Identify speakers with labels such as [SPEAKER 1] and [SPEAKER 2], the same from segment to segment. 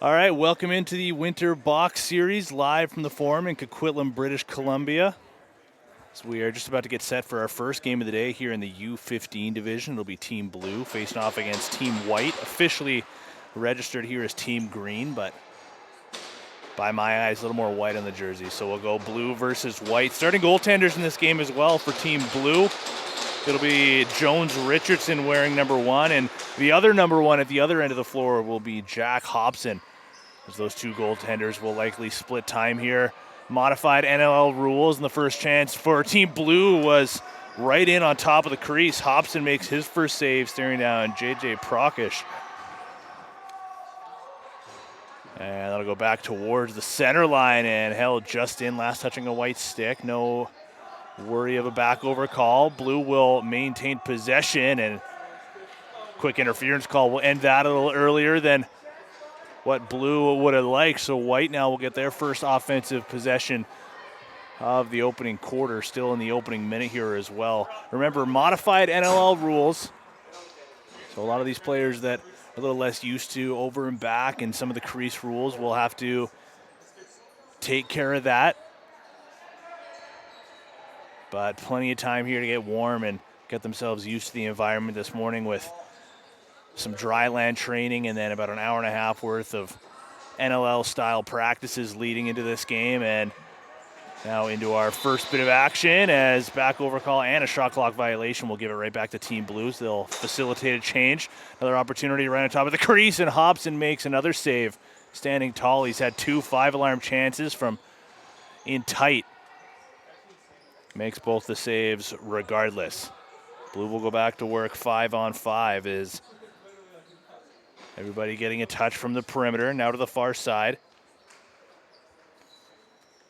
[SPEAKER 1] All right, welcome into the Winter Box Series live from the Forum in Coquitlam, British Columbia. So we are just about to get set for our first game of the day here in the U15 division. It'll be Team Blue facing off against Team White, officially registered here as Team Green, but by my eyes, a little more white on the jersey. So we'll go blue versus white. Starting goaltenders in this game as well for Team Blue. It'll be Jones Richardson wearing number 1, and the other number 1 at the other end of the floor will be Jack Hobson, as those two goaltenders will likely split time here. Modified NLL rules, and the first chance for Team Blue was right in on top of the crease. Hobson makes his first save, staring down J.J. Prakash. And that'll go back towards the center line and held just in, last touching a white stick. No worry of a back over call. Blue will maintain possession, and quick interference call will end that a little earlier than what Blue would have liked. So White now will get their first offensive possession of the opening quarter, still in the opening minute here as well. Remember, modified NLL rules. So a lot of these players that are a little less used to over and back and some of the crease rules will have to take care of that. But plenty of time here to get warm and get themselves used to the environment this morning with some dry land training and then about an hour and a half worth of NLL-style practices leading into this game. And now into our first bit of action as back over call and a shot clock violation. We'll give it right back to Team Blues. They'll facilitate a change. Another opportunity right on top of the crease, and Hobson makes another save. Standing tall, he's had 2 5-alarm chances from in tight. Makes both the saves regardless. Blue will go back to work 5-on-5 as everybody getting a touch from the perimeter. Now to the far side.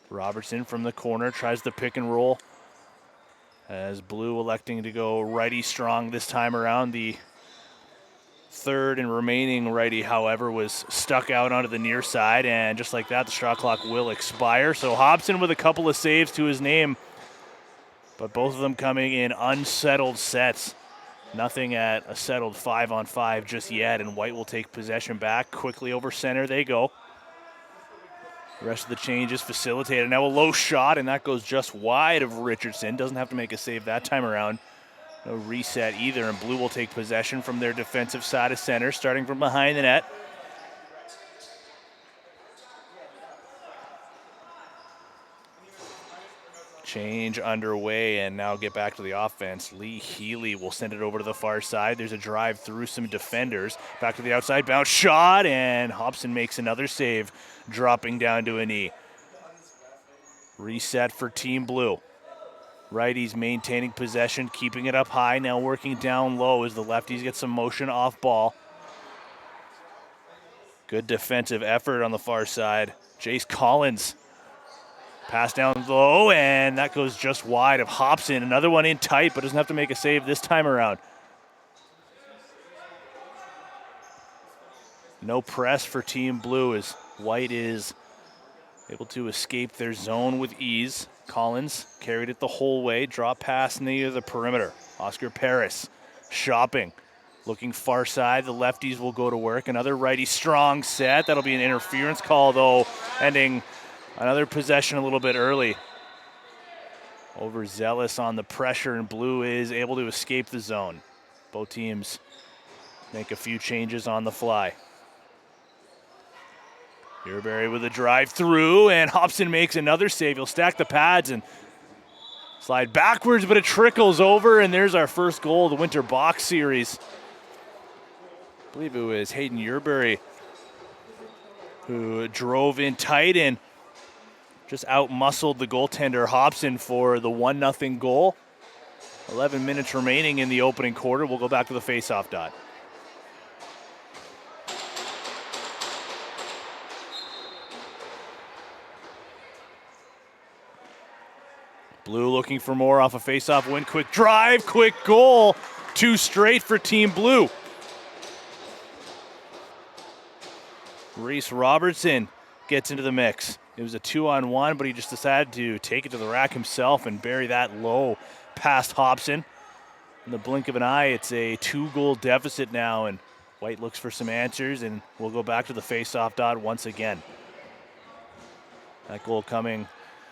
[SPEAKER 1] Robertson from the corner tries the pick and roll as Blue electing to go righty strong this time around. The third and remaining righty, however, was stuck out onto the near side, and just like that, the shot clock will expire. So Hobson with a couple of saves to his name, but both of them coming in unsettled sets. Nothing at a settled 5-on-5 just yet, and White will take possession back. Quickly over center they go. The rest of the change is facilitated. Now a low shot, and that goes just wide of Richardson. Doesn't have to make a save that time around. No reset either, and Blue will take possession from their defensive side of center, starting from behind the net. Change underway, and now get back to the offense. Lee Healy will send it over to the far side. There's a drive through some defenders. Back to the outside, bounce shot, and Hobson makes another save, dropping down to a knee. Reset for Team Blue. Righties maintaining possession, keeping it up high, now working down low as the lefties get some motion off ball. Good defensive effort on the far side. Jace Collins. Pass down low, and that goes just wide of Hobson. Another one in tight, but doesn't have to make a save this time around. No press for Team Blue as White is able to escape their zone with ease. Collins carried it the whole way, drop pass near the perimeter. Oscar Paris shopping, looking far side. The lefties will go to work. Another righty strong set. That'll be an interference call, though, ending another possession a little bit early. Overzealous on the pressure, and Blue is able to escape the zone. Both teams make a few changes on the fly. Earberry with a drive through, and Hobson makes another save. He'll stack the pads and slide backwards, but it trickles over, and there's our first goal of the Winter Box Series. I believe it was Hayden Earberry who drove in tight and just out-muscled the goaltender Hobson for the 1-0 goal. 11 minutes remaining in the opening quarter. We'll go back to the face-off dot. Blue looking for more off a face-off win. Quick drive, quick goal. 2 straight for Team Blue. Reese Robertson gets into the mix. It was a 2-on-1, but he just decided to take it to the rack himself and bury that low past Hobson. In the blink of an eye, it's a 2-goal deficit now, and White looks for some answers, and we'll go back to the face-off dot once again. That goal coming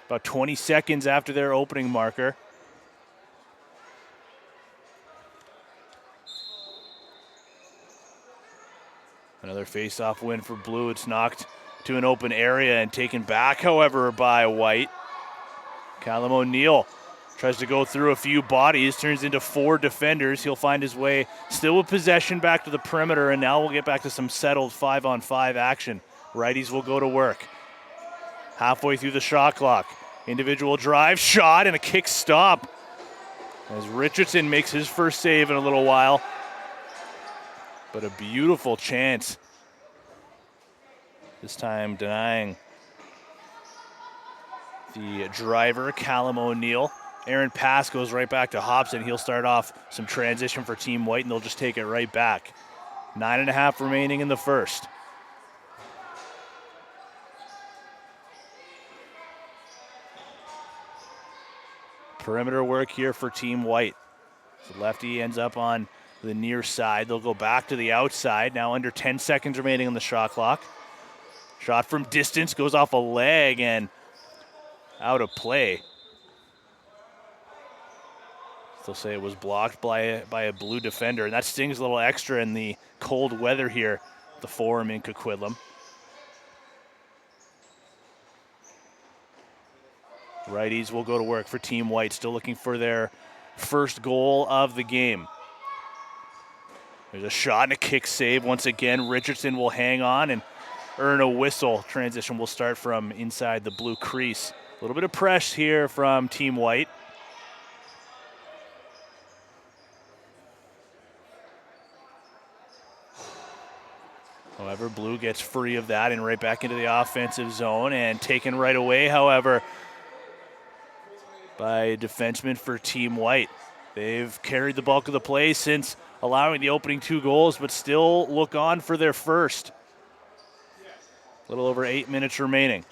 [SPEAKER 1] about 20 seconds after their opening marker. Another face-off win for Blue. It's knocked to an open area and taken back, however, by White. Callum O'Neill tries to go through a few bodies, turns into 4 defenders. He'll find his way still with possession back to the perimeter, and now we'll get back to some settled 5-on-5 action. Righties will go to work. Halfway through the shot clock. Individual drive, shot, and a kick stop as Richardson makes his first save in a little while. But a beautiful chance. This time denying the driver, Callum O'Neill. Aaron pass goes right back to Hobson. He'll start off some transition for Team White, and they'll just take it right back. 9.5 remaining in the first. Perimeter work here for Team White. So lefty ends up on the near side. They'll go back to the outside. Now under 10 seconds remaining on the shot clock. Shot from distance goes off a leg and out of play. They'll say it was blocked by a Blue defender, and that stings a little extra in the cold weather here at the Forum in Coquitlam. Righties will go to work for Team White, still looking for their first goal of the game. There's a shot and a kick save. Once again, Richardson will hang on and earn a whistle. Transition will start from inside the Blue crease. A little bit of press here from Team White. However, Blue gets free of that and right back into the offensive zone and taken right away, however, by a defenseman for Team White. They've carried the bulk of the play since allowing the opening 2 goals, but still look on for their first. A little over 8 minutes remaining.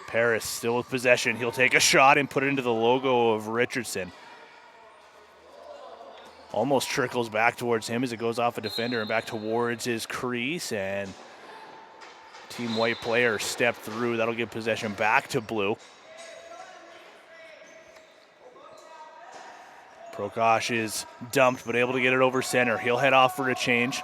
[SPEAKER 1] Paris still with possession. He'll take a shot and put it into the logo of Richardson. Almost trickles back towards him as it goes off a defender and back towards his crease, and Team White player stepped through. That'll give possession back to Blue. Prokosh is dumped but able to get it over center. He'll head off for a change.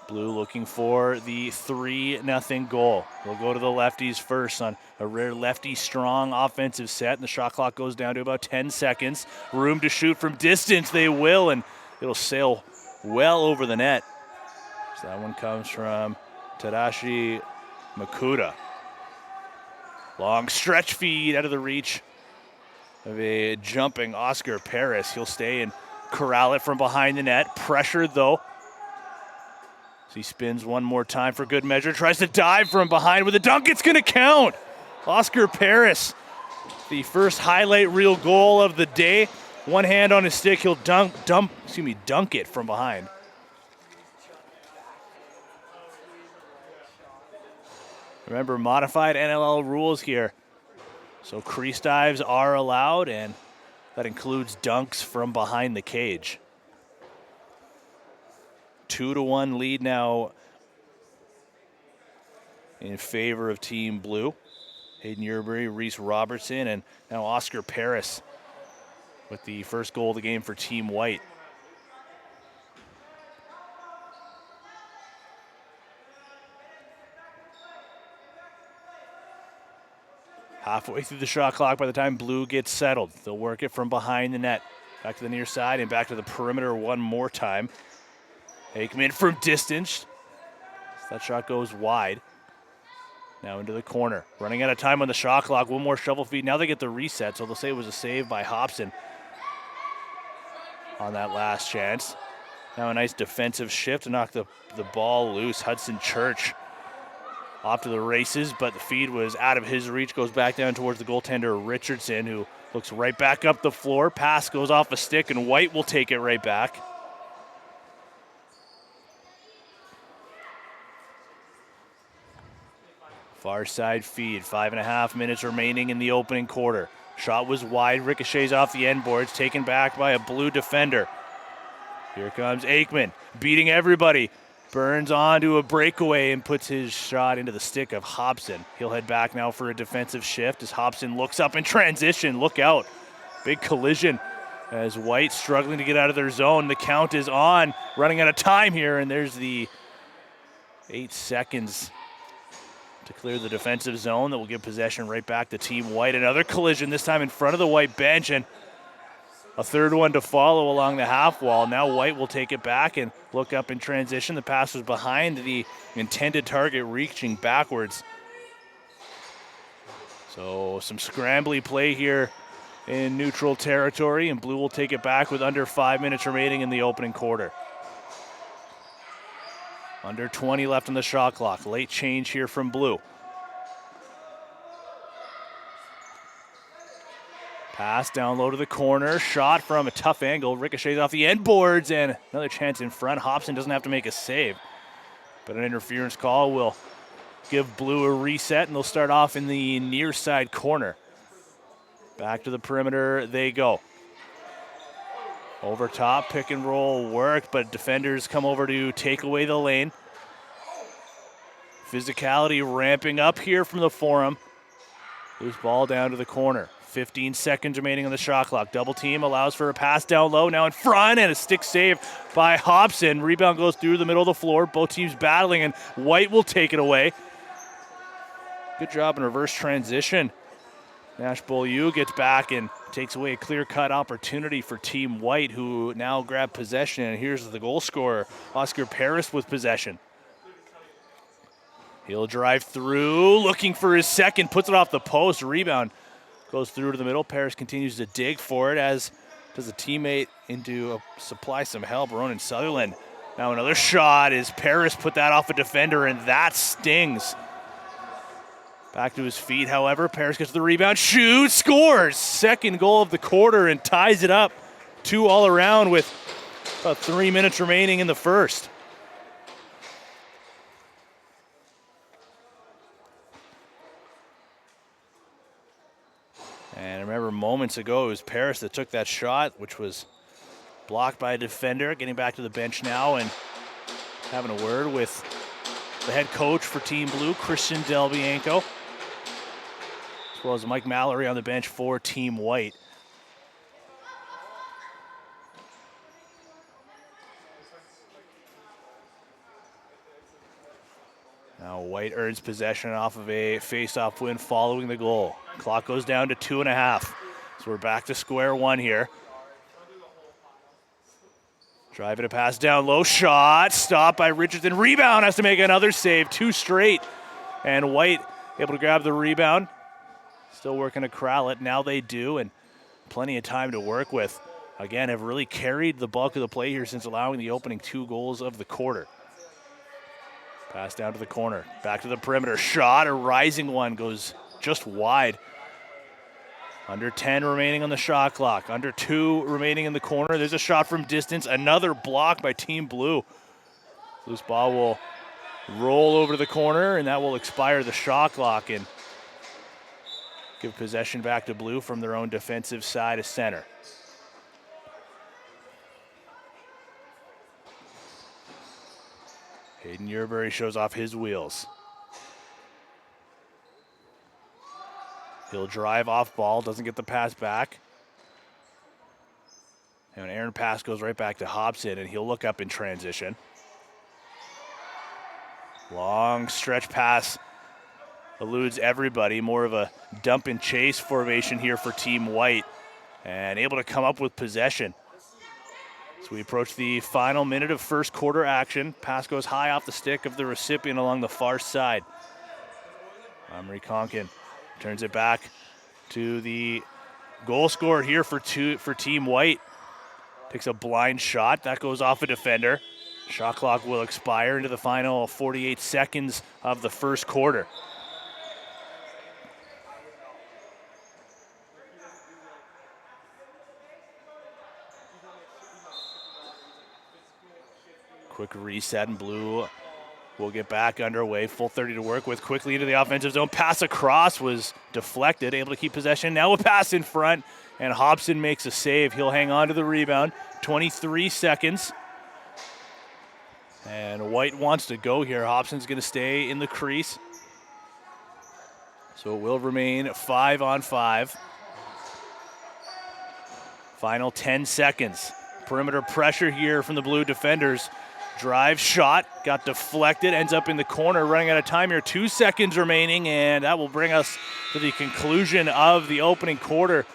[SPEAKER 1] Blue looking for the 3-0 goal. They'll go to the lefties first on a rare lefty strong offensive set, and the shot clock goes down to about 10 seconds. Room to shoot from distance, they will, and it'll sail well over the net. So that one comes from Tadashi Makuda. Long stretch feed out of the reach of a jumping Oscar Paris. He'll stay and corral it from behind the net. Pressured though. So he spins one more time for good measure. Tries to dive from behind with a dunk. It's going to count. Oscar Paris, the first highlight reel goal of the day. One hand on his stick. He'll dunk it from behind. Remember, modified NLL rules here. So crease dives are allowed, and that includes dunks from behind the cage. 2-1 lead now in favor of Team Blue. Hayden Yerbury, Reese Robertson, and now Oscar Paris with the first goal of the game for Team White. Halfway through the shot clock by the time Blue gets settled. They'll work it from behind the net. Back to the near side and back to the perimeter one more time. Aikman from distance. That shot goes wide. Now into the corner. Running out of time on the shot clock. One more shovel feed. Now they get the reset, so they'll say it was a save by Hobson on that last chance. Now a nice defensive shift to knock the ball loose. Hudson Church off to the races, but the feed was out of his reach. Goes back down towards the goaltender, Richardson, who looks right back up the floor. Pass goes off a stick, and White will take it right back. Far side feed, 5.5 minutes remaining in the opening quarter. Shot was wide, ricochets off the end boards, taken back by a blue defender. Here comes Aikman, beating everybody. Burns onto a breakaway and puts his shot into the stick of Hobson. He'll head back now for a defensive shift as Hobson looks up in transition. Look out. Big collision as White struggling to get out of their zone. The count is on, running out of time here, and there's the 8 seconds to clear the defensive zone that will give possession right back to Team White. Another collision, this time in front of the White bench, and a third one to follow along the half wall. Now White will take it back and look up in transition. The pass was behind the intended target, reaching backwards. So some scrambly play here in neutral territory, and Blue will take it back with under 5 minutes remaining in the opening quarter. Under 20 left on the shot clock. Late change here from Blue. Pass down low to the corner. Shot from a tough angle. Ricochets off the end boards, and another chance in front. Hobson doesn't have to make a save, but an interference call will give Blue a reset, and they'll start off in the near side corner. Back to the perimeter they go. Over top, pick and roll worked, but defenders come over to take away the lane. Physicality ramping up here from the Forum. Loose ball down to the corner. 15 seconds remaining on the shot clock. Double team allows for a pass down low, now in front, and a stick save by Hobson. Rebound goes through the middle of the floor. Both teams battling, and White will take it away. Good job in reverse transition. Nash Beaulieu gets back and takes away a clear-cut opportunity for Team White, who now grab possession. And here's the goal scorer, Oscar Paris, with possession. He'll drive through, looking for his second, puts it off the post. Rebound goes through to the middle. Paris continues to dig for it, as does a teammate into supply some help, Ronan Sutherland. Now another shot as Paris put that off a defender, and that stings. Back to his feet, however. Paris gets the rebound, shoots, scores! Second goal of the quarter and ties it up. 2 all around with about 3 minutes remaining in the first. And remember, moments ago, it was Paris that took that shot, which was blocked by a defender. Getting back to the bench now and having a word with the head coach for Team Blue, Christian Del Bianco, as well as Mike Mallory on the bench for Team White. Now White earns possession off of a face-off win following the goal. Clock goes down to 2.5. So we're back to square one here. Driving a pass down low, shot, stopped by Richardson. Rebound, has to make another save, 2 straight. And White able to grab the rebound. Still working to corral it, now they do, and plenty of time to work with. Again, have really carried the bulk of the play here since allowing the opening 2 goals of the quarter. Pass down to the corner, back to the perimeter, shot, a rising one, goes just wide. Under 10 remaining on the shot clock, under 2 remaining in the corner. There's a shot from distance, another block by Team Blue. Loose ball will roll over to the corner, and that will expire the shot clock and give possession back to Blue from their own defensive side of center. Hayden Yerbury shows off his wheels. He'll drive off ball, doesn't get the pass back. And an errant pass goes right back to Hobson, and he'll look up in transition. Long stretch pass eludes everybody. More of a dump and chase formation here for Team White, and able to come up with possession. So we approach the final minute of first quarter action. Pass goes high off the stick of the recipient along the far side. Omri Conkin turns it back to the goal scorer here for Team White. Takes a blind shot. That goes off a defender. Shot clock will expire into the final 48 seconds of the first quarter. Quick reset, and Blue We'll get back underway. Full 30 to work with. Quickly into the offensive zone. Pass across was deflected. Able to keep possession. Now a pass in front. And Hobson makes a save. He'll hang on to the rebound. 23 seconds. And White wants to go here. Hobson's going to stay in the crease. So it will remain 5-on-5. Final 10 seconds. Perimeter pressure here from the Blue defenders. Drive shot, got deflected, ends up in the corner, running out of time here. 2 seconds remaining, and that will bring us to the conclusion of the opening quarter.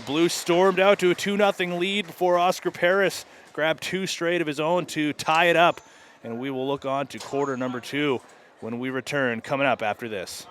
[SPEAKER 1] Blue stormed out to a 2-0 lead before Oscar Paris grabbed 2 straight of his own to tie it up. And we will look on to quarter number 2 when we return, coming up after this.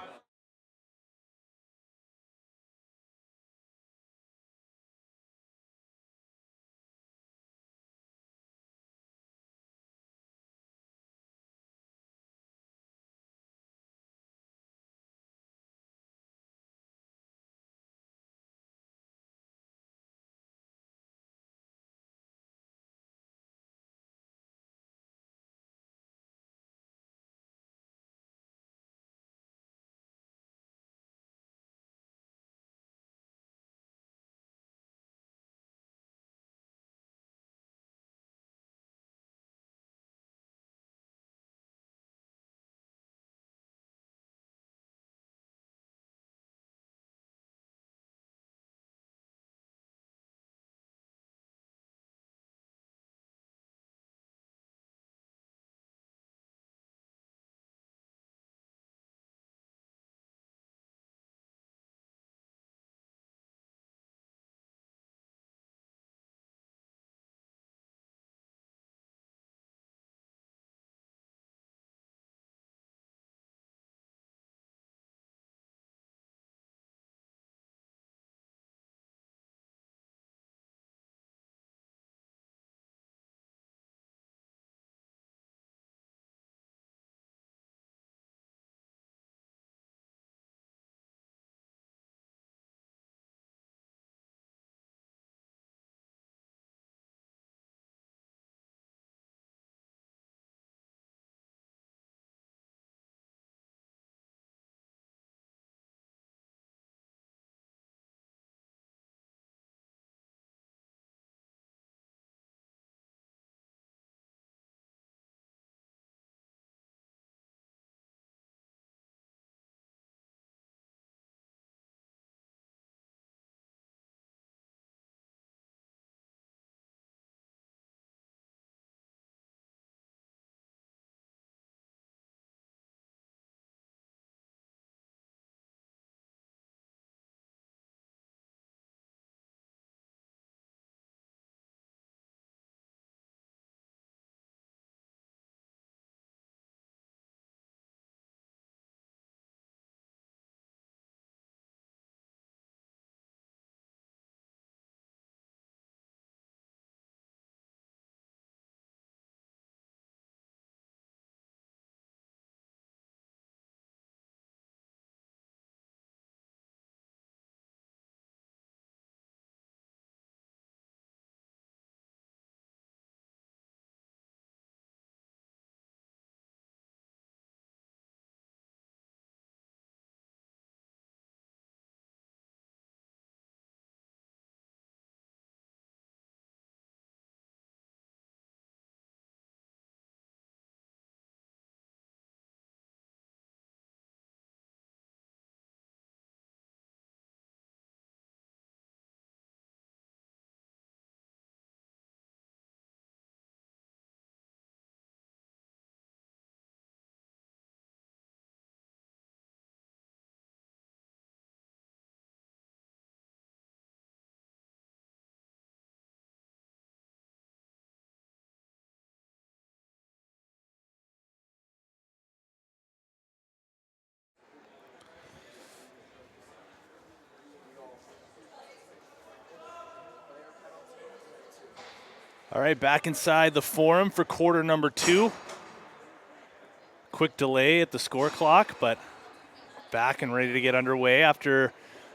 [SPEAKER 1] All right, back inside the Forum for quarter number 2. Quick delay at the score clock, but back and ready to get underway after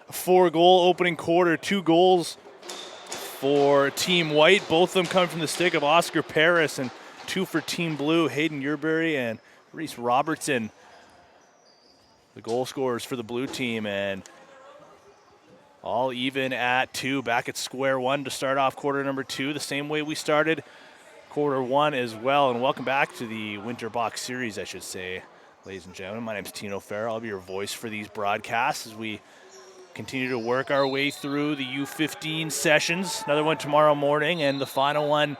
[SPEAKER 1] a 4-goal opening quarter. 2 goals for Team White, both of them coming from the stick of Oscar Paris, and 2 for Team Blue, Hayden Yerbury and Reese Robertson, the goal scorers for the blue team, and all even at 2, back at square one to start off quarter number 2, the same way we started quarter 1 as well. And welcome back to the Winter Box Series, I should say, ladies and gentlemen. My name is Tino Farrell. I'll be your voice for these broadcasts as we continue to work our way through the U15 sessions. Another one tomorrow morning, and the final one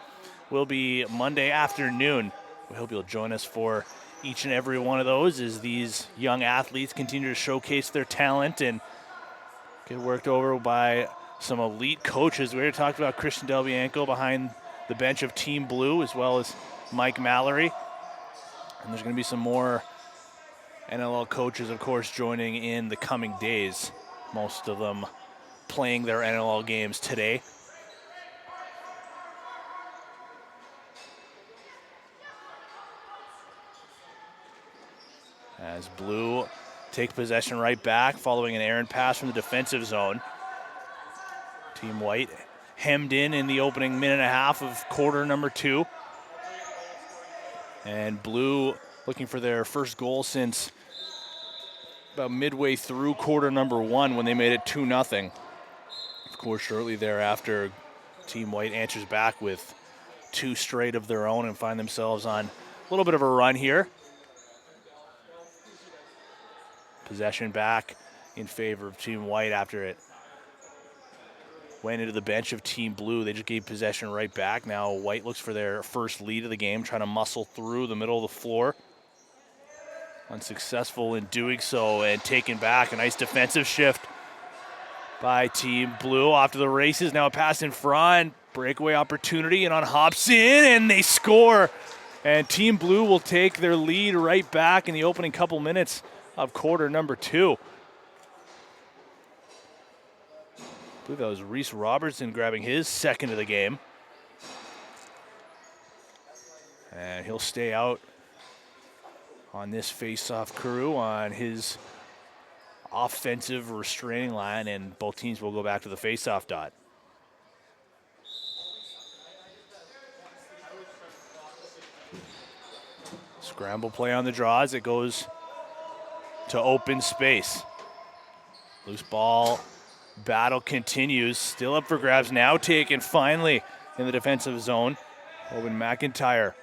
[SPEAKER 1] will be Monday afternoon. We hope you'll join us for each and every one of those as these young athletes continue to showcase their talent and get worked over by some elite coaches. We already talked about Christian Del Bianco behind the bench of Team Blue, as well as Mike Mallory. And there's going to be some more NLL coaches, of course, joining in the coming days, most of them playing their NLL games today. As Blue take possession right back following an errant pass from the defensive zone. Team White hemmed in the opening minute and a half of quarter number 2. And Blue looking for their first goal since about midway through quarter number 1 when they made it 2-0. Of course, shortly thereafter, Team White answers back with 2 straight of their own and find themselves on a little bit of a run here. Possession back in favor of Team White after it went into the bench of Team Blue. They just gave possession right back. Now White looks for their first lead of the game, trying to muscle through the middle of the floor. Unsuccessful in doing so and taken back. A nice defensive shift by Team Blue. Off to the races. Now a pass in front. Breakaway opportunity and on Hobson, and they score. And Team Blue will take their lead right back in the opening couple minutes of quarter number 2. I believe that was Reese Robertson grabbing his second of the game. And he'll stay out on this face-off crew on his offensive restraining line, and both teams will go back to the face-off dot. Scramble play on the draw as it goes to open space. Loose ball. Battle continues, still up for grabs, now taken finally in the defensive zone. Owen McIntyre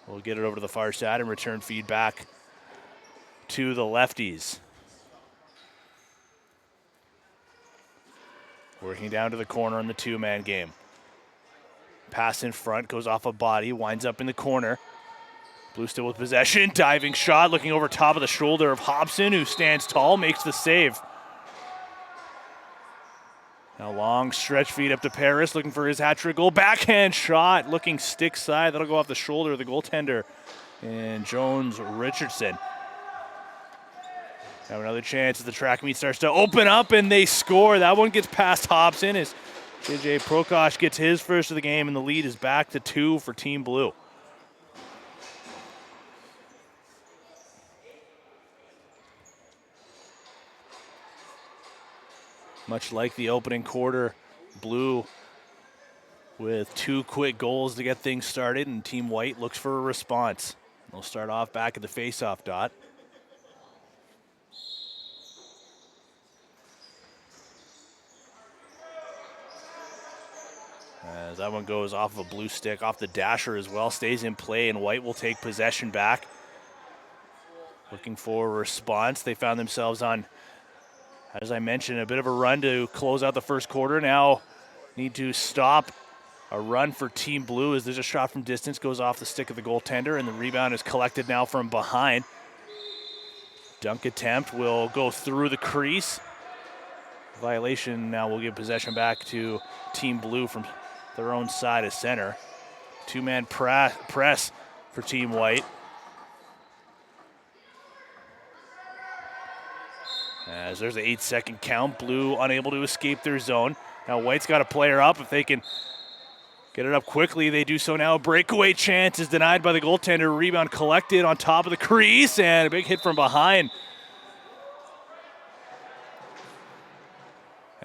[SPEAKER 1] will get it over to the far side and return feedback to the lefties. Working down to the corner in the 2-man game. Pass in front, goes off a body, winds up in the corner. Blue still with possession, diving shot, looking over top of the shoulder of Hobson, who stands tall, makes the save. Now long stretch feed up to Paris, looking for his hat-trick goal. Backhand shot, looking stick side. That'll go off the shoulder of the goaltender, and Jones Richardson. Now another chance as the track meet starts to open up, and they score. That one gets past Hobson as JJ Prokosh gets his first of the game, and the lead is back to 2 for Team Blue. Much like the opening quarter, Blue with 2 quick goals to get things started, and Team White looks for a response. They'll start off back at the face-off dot. As that one goes off of a Blue stick, off the dasher as well, stays in play, and White will take possession back. Looking for a response. They found themselves on, as I mentioned, a bit of a run to close out the first quarter. Now need to stop a run for Team Blue as there's a shot from distance, goes off the stick of the goaltender, and the rebound is collected now from behind. Dunk attempt will go through the crease. Violation now will give possession back to Team Blue from their own side of center. 2-man press for Team White. As there's an 8-second count, Blue unable to escape their zone. Now White's got a player up. If they can get it up quickly, they do so now. A breakaway chance is denied by the goaltender. Rebound collected on top of the crease, and a big hit from behind.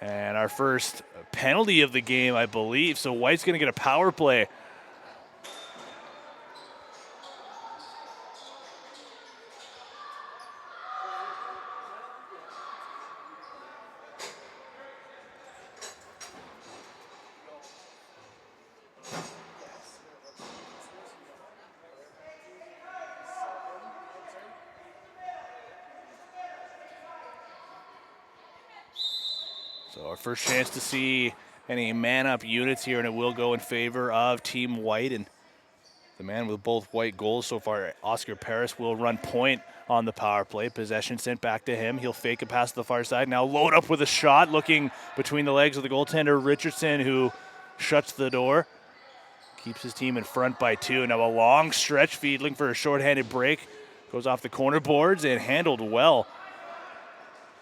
[SPEAKER 1] And our first penalty of the game, I believe. So White's going to get a power play. So our first chance to see any man-up units here, and it will go in favor of Team White. And the man with both white goals so far, Oscar Paris, will run point on the power play. Possession sent back to him. He'll fake it past the far side. Now load up with a shot, looking between the legs of the goaltender, Richardson, who shuts the door. Keeps his team in front by 2. Now a long stretch feed, looking for a shorthanded break. Goes off the corner boards and handled well.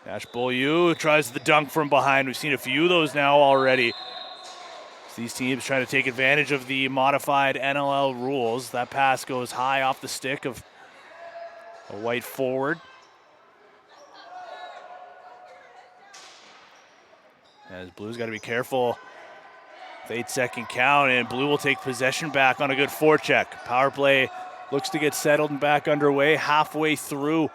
[SPEAKER 1] Nash Beaulieu tries the dunk from behind. We've seen a few of those now already. These teams trying to take advantage of the modified NLL rules. That pass goes high off the stick of a White forward. As Blue's got to be careful. 8-second count, and Blue will take possession back on a good forecheck. Power play looks to get settled and back underway halfway through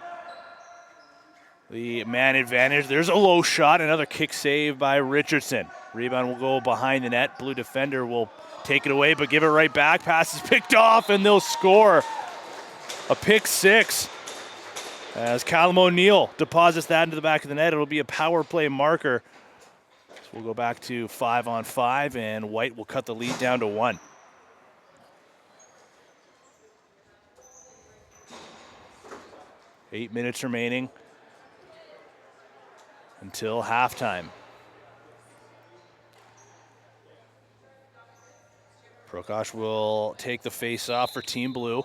[SPEAKER 1] the man advantage. There's a low shot, another kick save by Richardson. Rebound will go behind the net. Blue defender will take it away, but give it right back. Pass is picked off, and they'll score. A pick 6. As Callum O'Neill deposits that into the back of the net, it'll be a power play marker. So we'll go back to 5-on-5, and White will cut the lead down to 1. Eight minutes remaining until halftime. Prokosh will take the face-off for Team Blue.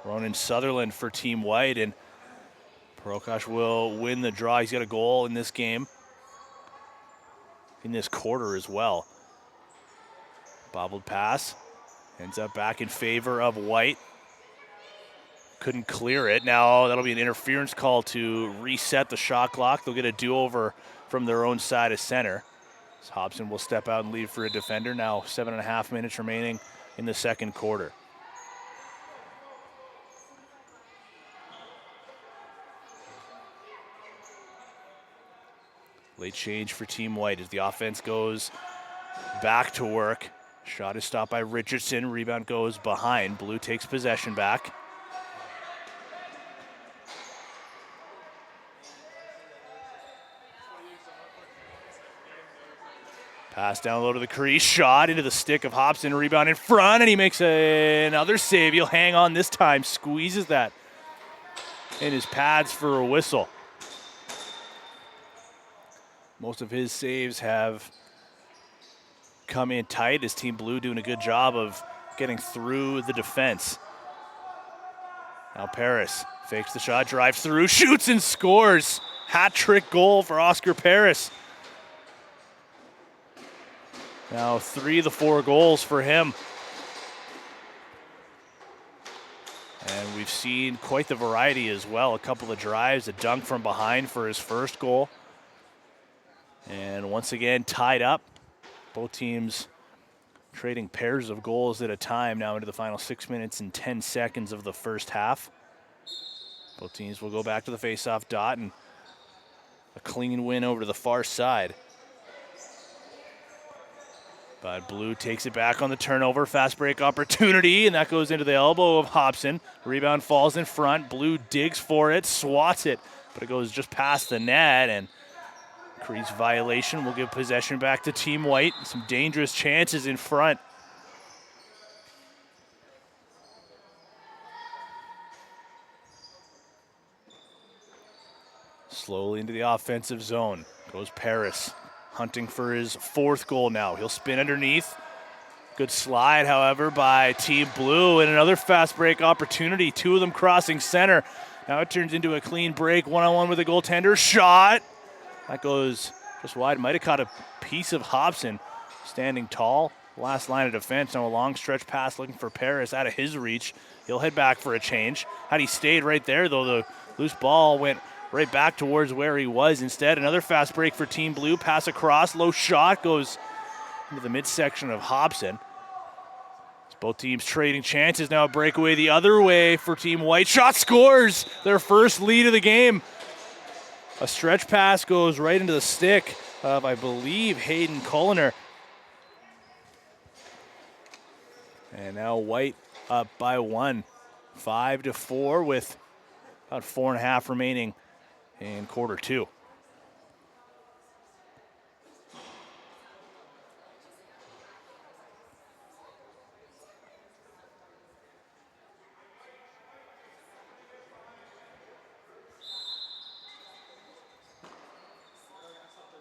[SPEAKER 1] Ronan Sutherland for Team White, and Prokosh will win the draw. He's got a goal in this game, in this quarter as well. Bobbled pass, ends up back in favor of White. Couldn't clear it. Now that'll be an interference call to reset the shot clock. They'll get a do-over from their own side of center. So Hobson will step out and leave for a defender. Now 7.5 minutes remaining in the second quarter. Late change for Team White as the offense goes back to work. Shot is stopped by Richardson. Rebound goes behind. Blue takes possession back. Pass down low to the crease. Shot into the stick of Hobson. Rebound in front, and he makes another save. He'll hang on this time. Squeezes that in his pads for a whistle. Most of his saves have come in tight as Team Blue doing a good job of getting through the defense. Now Paris fakes the shot, drives through, shoots and scores. Hat-trick goal for Oscar Paris. Now 3 of the 4 goals for him. And we've seen quite the variety as well. A couple of drives, a dunk from behind for his first goal. And once again, tied up. Both teams trading pairs of goals at a time now into the final 6 minutes and 10 seconds of the first half. Both teams will go back to the face-off dot, and a clean win over to the far side. But Blue takes it back on the turnover. Fast break opportunity, and that goes into the elbow of Hobson. Rebound falls in front. Blue digs for it, swats it, but it goes just past the net, and crease violation will give possession back to Team White. Some dangerous chances in front. Slowly into the offensive zone goes Paris, hunting for his 4th goal now. He'll spin underneath. Good slide, however, by Team Blue, and another fast break opportunity. 2 of them crossing center. Now it turns into a clean break, one-on-one with the goaltender. Shot. That goes just wide. Might have caught a piece of Hobson standing tall. Last line of defense. Now a long stretch pass looking for Paris out of his reach. He'll head back for a change. Had he stayed right there, though, the loose ball went right back towards where he was. Instead, another fast break for Team Blue. Pass across, low shot goes into the midsection of Hobson. Both teams trading chances. Now a breakaway the other way for Team White. Shot scores their first lead of the game. A stretch pass goes right into the stick of, I believe, Hayden Culliner. And now White up by 1, 5-4 with about 4.5 remaining in quarter 2.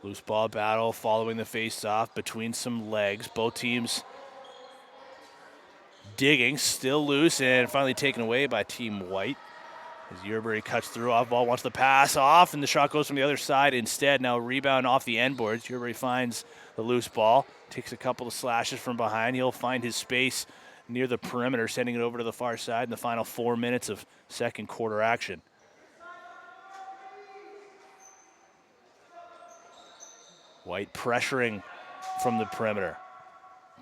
[SPEAKER 1] Loose ball battle following the face-off between some legs. Both teams digging, still loose, and finally taken away by Team White. As Yerbury cuts through, off ball, wants to pass off, and the shot goes from the other side instead. Now rebound off the end boards. Yerbury finds the loose ball, takes a couple of slashes from behind. He'll find his space near the perimeter, sending it over to the far side in the final 4 minutes of second quarter action. White pressuring from the perimeter.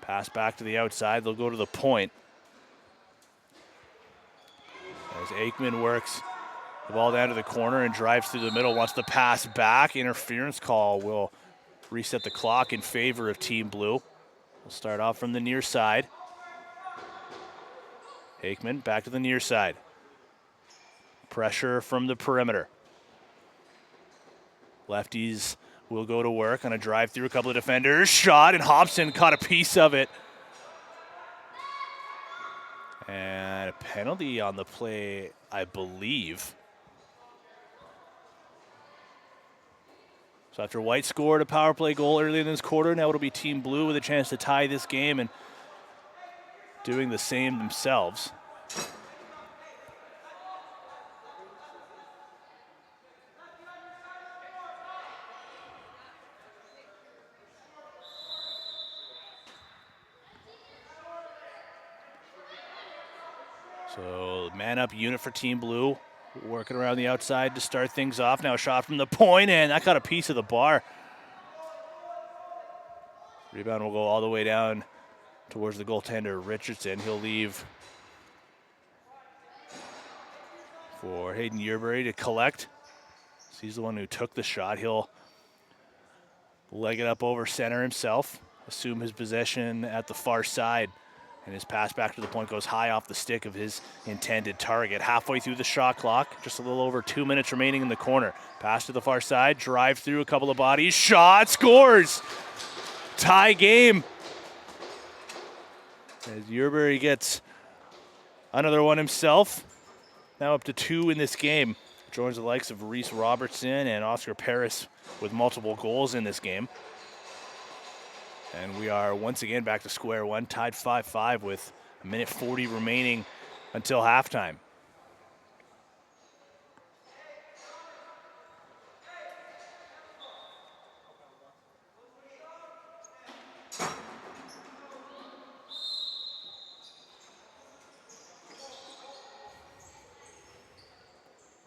[SPEAKER 1] Pass back to the outside. They'll go to the point. As Aikman works the ball down to the corner and drives through the middle, wants to pass back. Interference call will reset the clock in favor of Team Blue. We'll start off from the near side. Aikman back to the near side. Pressure from the perimeter. Lefties will go to work on a drive through a couple of defenders. Shot, and Hobson caught a piece of it. And a penalty on the play, I believe. So after White scored a power play goal early in this quarter, now it'll be Team Blue with a chance to tie this game and doing the same themselves. So man up unit for Team Blue, working around the outside to start things off. Now a shot from the point, and that got a piece of the bar. Rebound will go all the way down towards the goaltender, Richardson. He'll leave for Hayden Yerbury to collect. So he's the one who took the shot. He'll leg it up over center himself, assume his possession at the far side. And his pass back to the point goes high off the stick of his intended target. Halfway through the shot clock, just a little over 2 minutes remaining in the corner. Pass to the far side, drive through a couple of bodies, shot, scores! Tie game. As Yerbury gets another one himself. Now up to 2 in this game. Joins the likes of Reese Robertson and Oscar Paris with multiple goals in this game. And we are once again back to square one, tied 5-5 with a minute 40 remaining until halftime.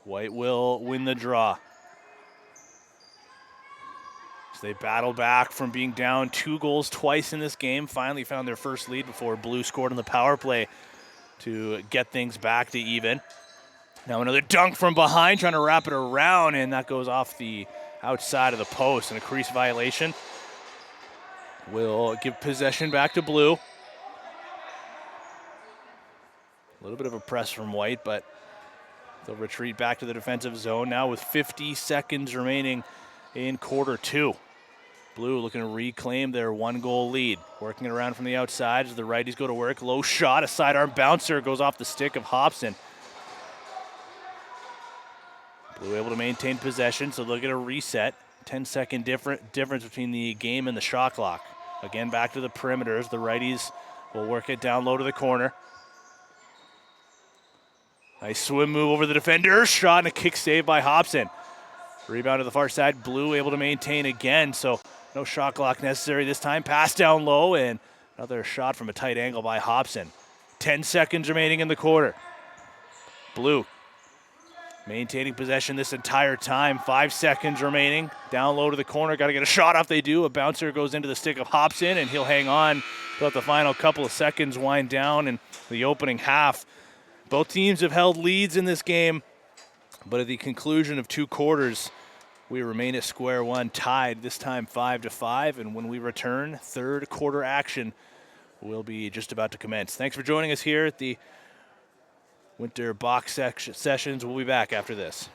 [SPEAKER 1] White will win the draw. They battled back from being down 2 goals twice in this game. Finally found their first lead before Blue scored on the power play to get things back to even. Now another dunk from behind, trying to wrap it around, and that goes off the outside of the post. And a crease violation will give possession back to Blue. A little bit of a press from White, but they'll retreat back to the defensive zone now with 50 seconds remaining in quarter 2. Blue looking to reclaim their 1-goal lead. Working it around from the outside as the righties go to work. Low shot, a sidearm bouncer goes off the stick of Hobson. Blue able to maintain possession, so they'll get a reset. 10-second difference between the game and the shot clock. Again, back to the perimeters. The righties will work it down low to the corner. Nice swim move over the defender. Shot and a kick save by Hobson. Rebound to the far side. Blue able to maintain again, so no shot clock necessary this time. Pass down low, and another shot from a tight angle by Hobson. 10 seconds remaining in the quarter. Blue maintaining possession this entire time. 5 seconds remaining. Down low to the corner. Got to get a shot off. They do. A bouncer goes into the stick of Hobson, and he'll hang on to let the final couple of seconds wind down in the opening half. Both teams have held leads in this game, but at the conclusion of 2 quarters, we remain at square one, tied, this time 5-5. And when we return, third quarter action will be just about to commence. Thanks for joining us here at the Winter Box Sessions. We'll be back after this.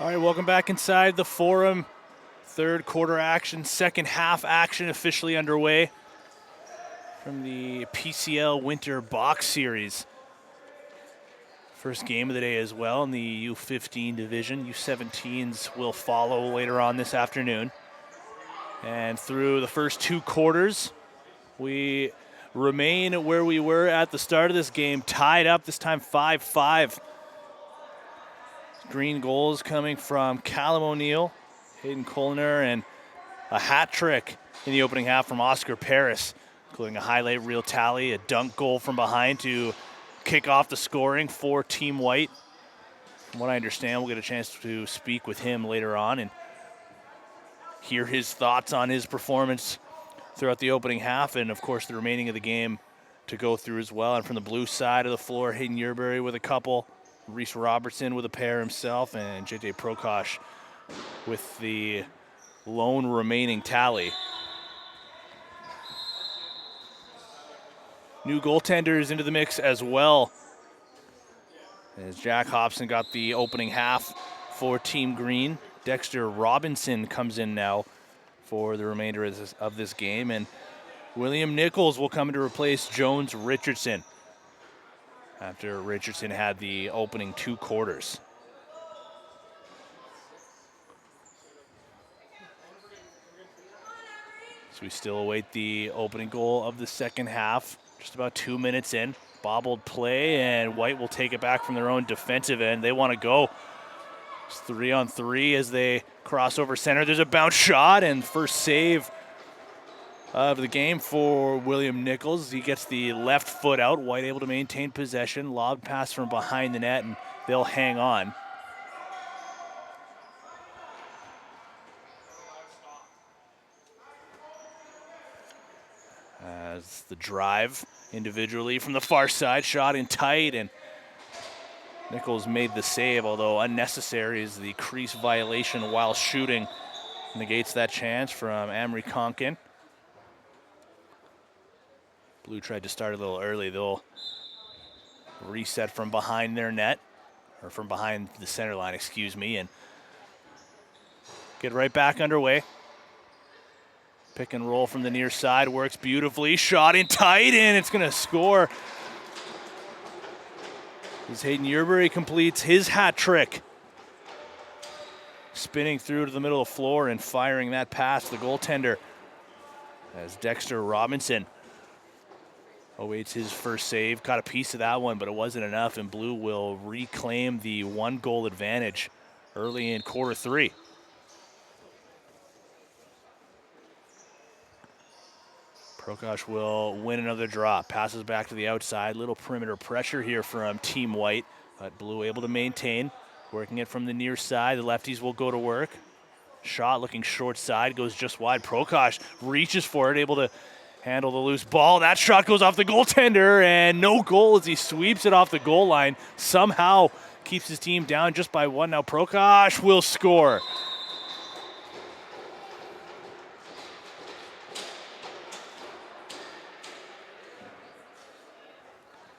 [SPEAKER 1] All right, welcome back inside the Forum. Third quarter action, second half action officially underway from the PCL Winter Box Series. First game of the day as well in the U15 division. U17s will follow later on this afternoon. And through the first two quarters, we remain where we were at the start of this game, tied up, this time 5-5. Green goals coming from Callum O'Neill, Hayden Colner, and a hat trick in the opening half from Oscar Paris, including a highlight reel tally, a dunk goal from behind to kick off the scoring for Team White. From what I understand, we'll get a chance to speak with him later on and hear his thoughts on his performance throughout the opening half, and of course the remaining of the game to go through as well. And from the blue side of the floor, Hayden Yerbury with a couple, Reese Robertson with a pair himself, and JJ Prokosh with the lone remaining tally. New goaltenders into the mix as well, as Jack Hobson got the opening half for Team Green. Dexter Robinson comes in now for the remainder of this game, and William Nichols will come in to replace Jones Richardson after Richardson had the opening two quarters. So we still await the opening goal of the second half. Just about 2 minutes in. Bobbled play, and White will take it back from their own defensive end. They want to go. It's 3-on-3 as they cross over center. There's a bounce shot, and first save of the game for William Nichols. He gets the left foot out. White able to maintain possession. Lob pass from behind the net, and they'll hang on. As the drive individually from the far side, shot in tight, and Nichols made the save, although unnecessary, as the crease violation while shooting negates that chance from Amory Conkin. Blue tried to start a little early. They'll reset from behind their net, or from behind the center line, excuse me, and get right back underway. Pick and roll from the near side, works beautifully. Shot in tight, and it's going to score. As Hayden Yerbury completes his hat trick. Spinning through to the middle of the floor and firing that past the goaltender, as Dexter Robinson awaits his first save. Caught a piece of that one, but it wasn't enough, and Blue will reclaim the 1-goal advantage early in quarter three. Prokosh will win another drop. Passes back to the outside. Little perimeter pressure here from Team White, but Blue able to maintain. Working it from the near side. The lefties will go to work. Shot looking short side, goes just wide. Prokosh reaches for it, able to handle the loose ball. That shot goes off the goaltender, and no goal as he sweeps it off the goal line. Somehow keeps his team down just by one. Now Prokosh will score.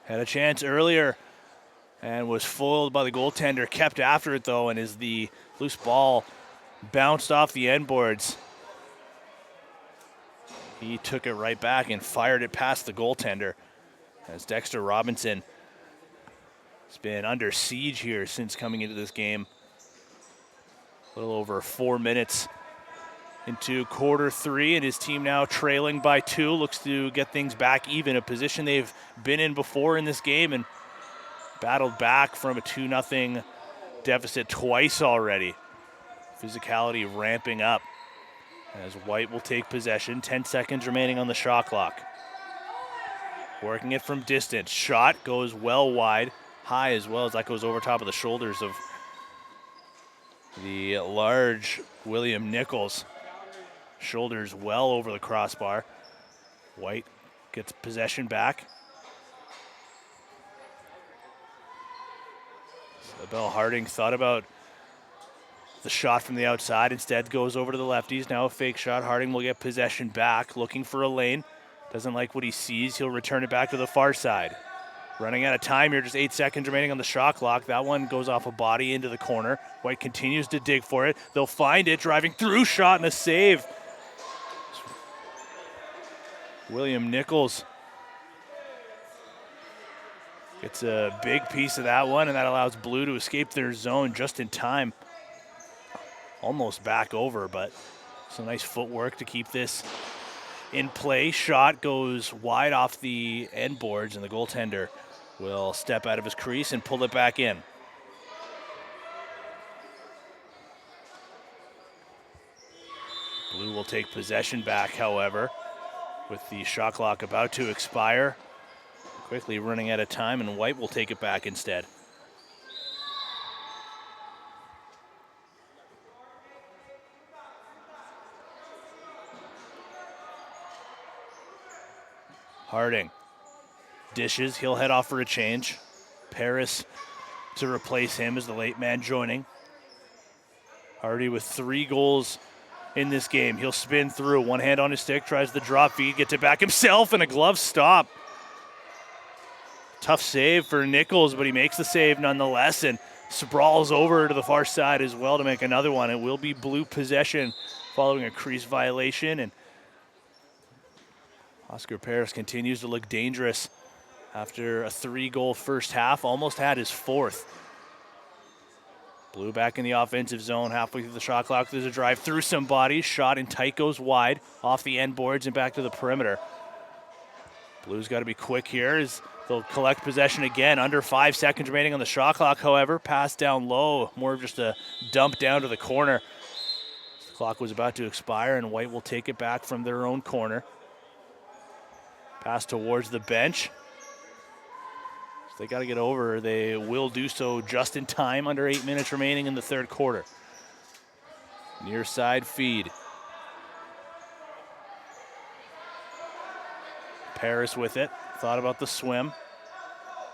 [SPEAKER 1] Had a chance earlier and was foiled by the goaltender. Kept after it, though, and as the loose ball bounced off the end boards, he took it right back and fired it past the goaltender, as Dexter Robinson has been under siege here since coming into this game. A little over 4 minutes into quarter three, and his team now trailing by 2, looks to get things back even, a position they've been in before in this game and battled back from a 2-0 deficit twice already. Physicality ramping up as White will take possession. 10 seconds remaining on the shot clock. Working it from distance. Shot goes well wide, high as well, as that goes over top of the shoulders of the large William Nichols. Shoulders well over the crossbar. White gets possession back. Bell Harding thought about the shot from the outside, instead goes over to the lefties. Now a fake shot. Harding will get possession back, looking for a lane. Doesn't like what he sees. He'll return it back to the far side. Running out of time here, just 8 seconds remaining on the shot clock. That one goes off a body into the corner. White continues to dig for it. They'll find it, driving through, shot and a save. William Nichols gets a big piece of that one, and that allows Blue to escape their zone just in time. Almost back over, but some nice footwork to keep this in play. Shot goes wide off the end boards, and the goaltender will step out of his crease and pull it back in. Blue will take possession back, however, with the shot clock about to expire. Quickly running out of time, and White will take it back instead. Harding dishes, he'll head off for a change. Paris to replace him as the late man joining. Hardy with 3 goals in this game. He'll spin through, one hand on his stick, tries the drop feed, gets it back himself, and a glove stop. Tough save for Nichols, but he makes the save nonetheless, and sprawls over to the far side as well to make another one. It will be Blue possession following a crease violation, and Oscar Paris continues to look dangerous after a 3-goal first half, almost had his 4th. Blue back in the offensive zone, halfway through the shot clock. There's a drive through some bodies, shot in tight, goes wide, off the end boards and back to the perimeter. Blue's got to be quick here as they'll collect possession again. Under 5 seconds remaining on the shot clock, however. Pass down low, more of just a dump down to the corner. The clock was about to expire, and White will take it back from their own corner. Pass towards the bench. So they got to get over. They will do so just in time, under 8 minutes remaining in the third quarter. Near side feed. Paris with it. Thought about the swim.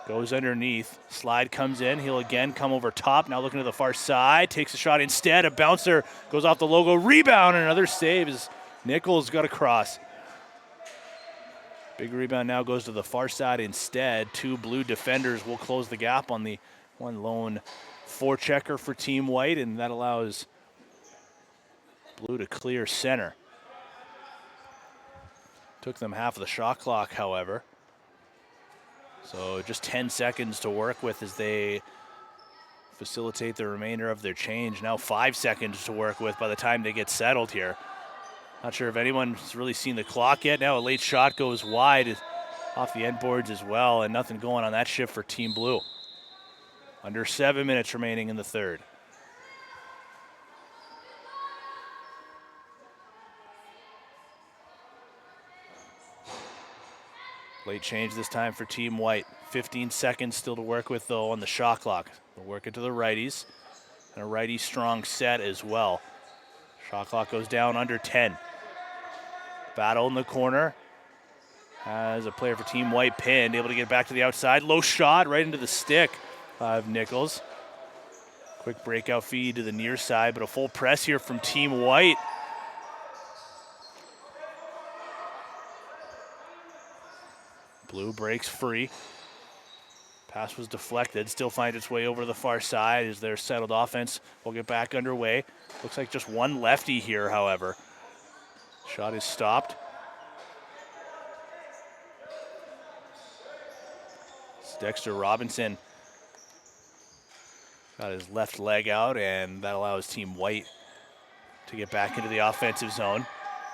[SPEAKER 1] Goes underneath. Slide comes in. He'll again come over top. Now looking to the far side. Takes a shot instead. A bouncer goes off the logo. Rebound and another save as Nichols got across. Big rebound now goes to the far side instead. 2 Blue defenders will close the gap on the one lone forechecker for Team White, and that allows Blue to clear center. Took them half of the shot clock, however. So just 10 seconds to work with as they facilitate the remainder of their change. Now 5 seconds to work with by the time they get settled here. Not sure if anyone's really seen the clock yet. Now a late shot goes wide off the end boards as well, and nothing going on that shift for Team Blue. Under 7 minutes remaining in the third. Late change this time for Team White. 15 seconds still to work with, though, on the shot clock. They'll work it to the righties, and a righty strong set as well. Shot clock goes down under 10. Battle in the corner. Has a player for Team White pinned, able to get back to the outside. Low shot right into the stick of Nichols. Quick breakout feed to the near side, but a full press here from Team White. Blue breaks free. Pass was deflected, still finds its way over to the far side as their settled offense will get back underway. Looks like just one lefty here, however. Shot is stopped. It's Dexter Robinson got his left leg out, and that allows Team White to get back into the offensive zone.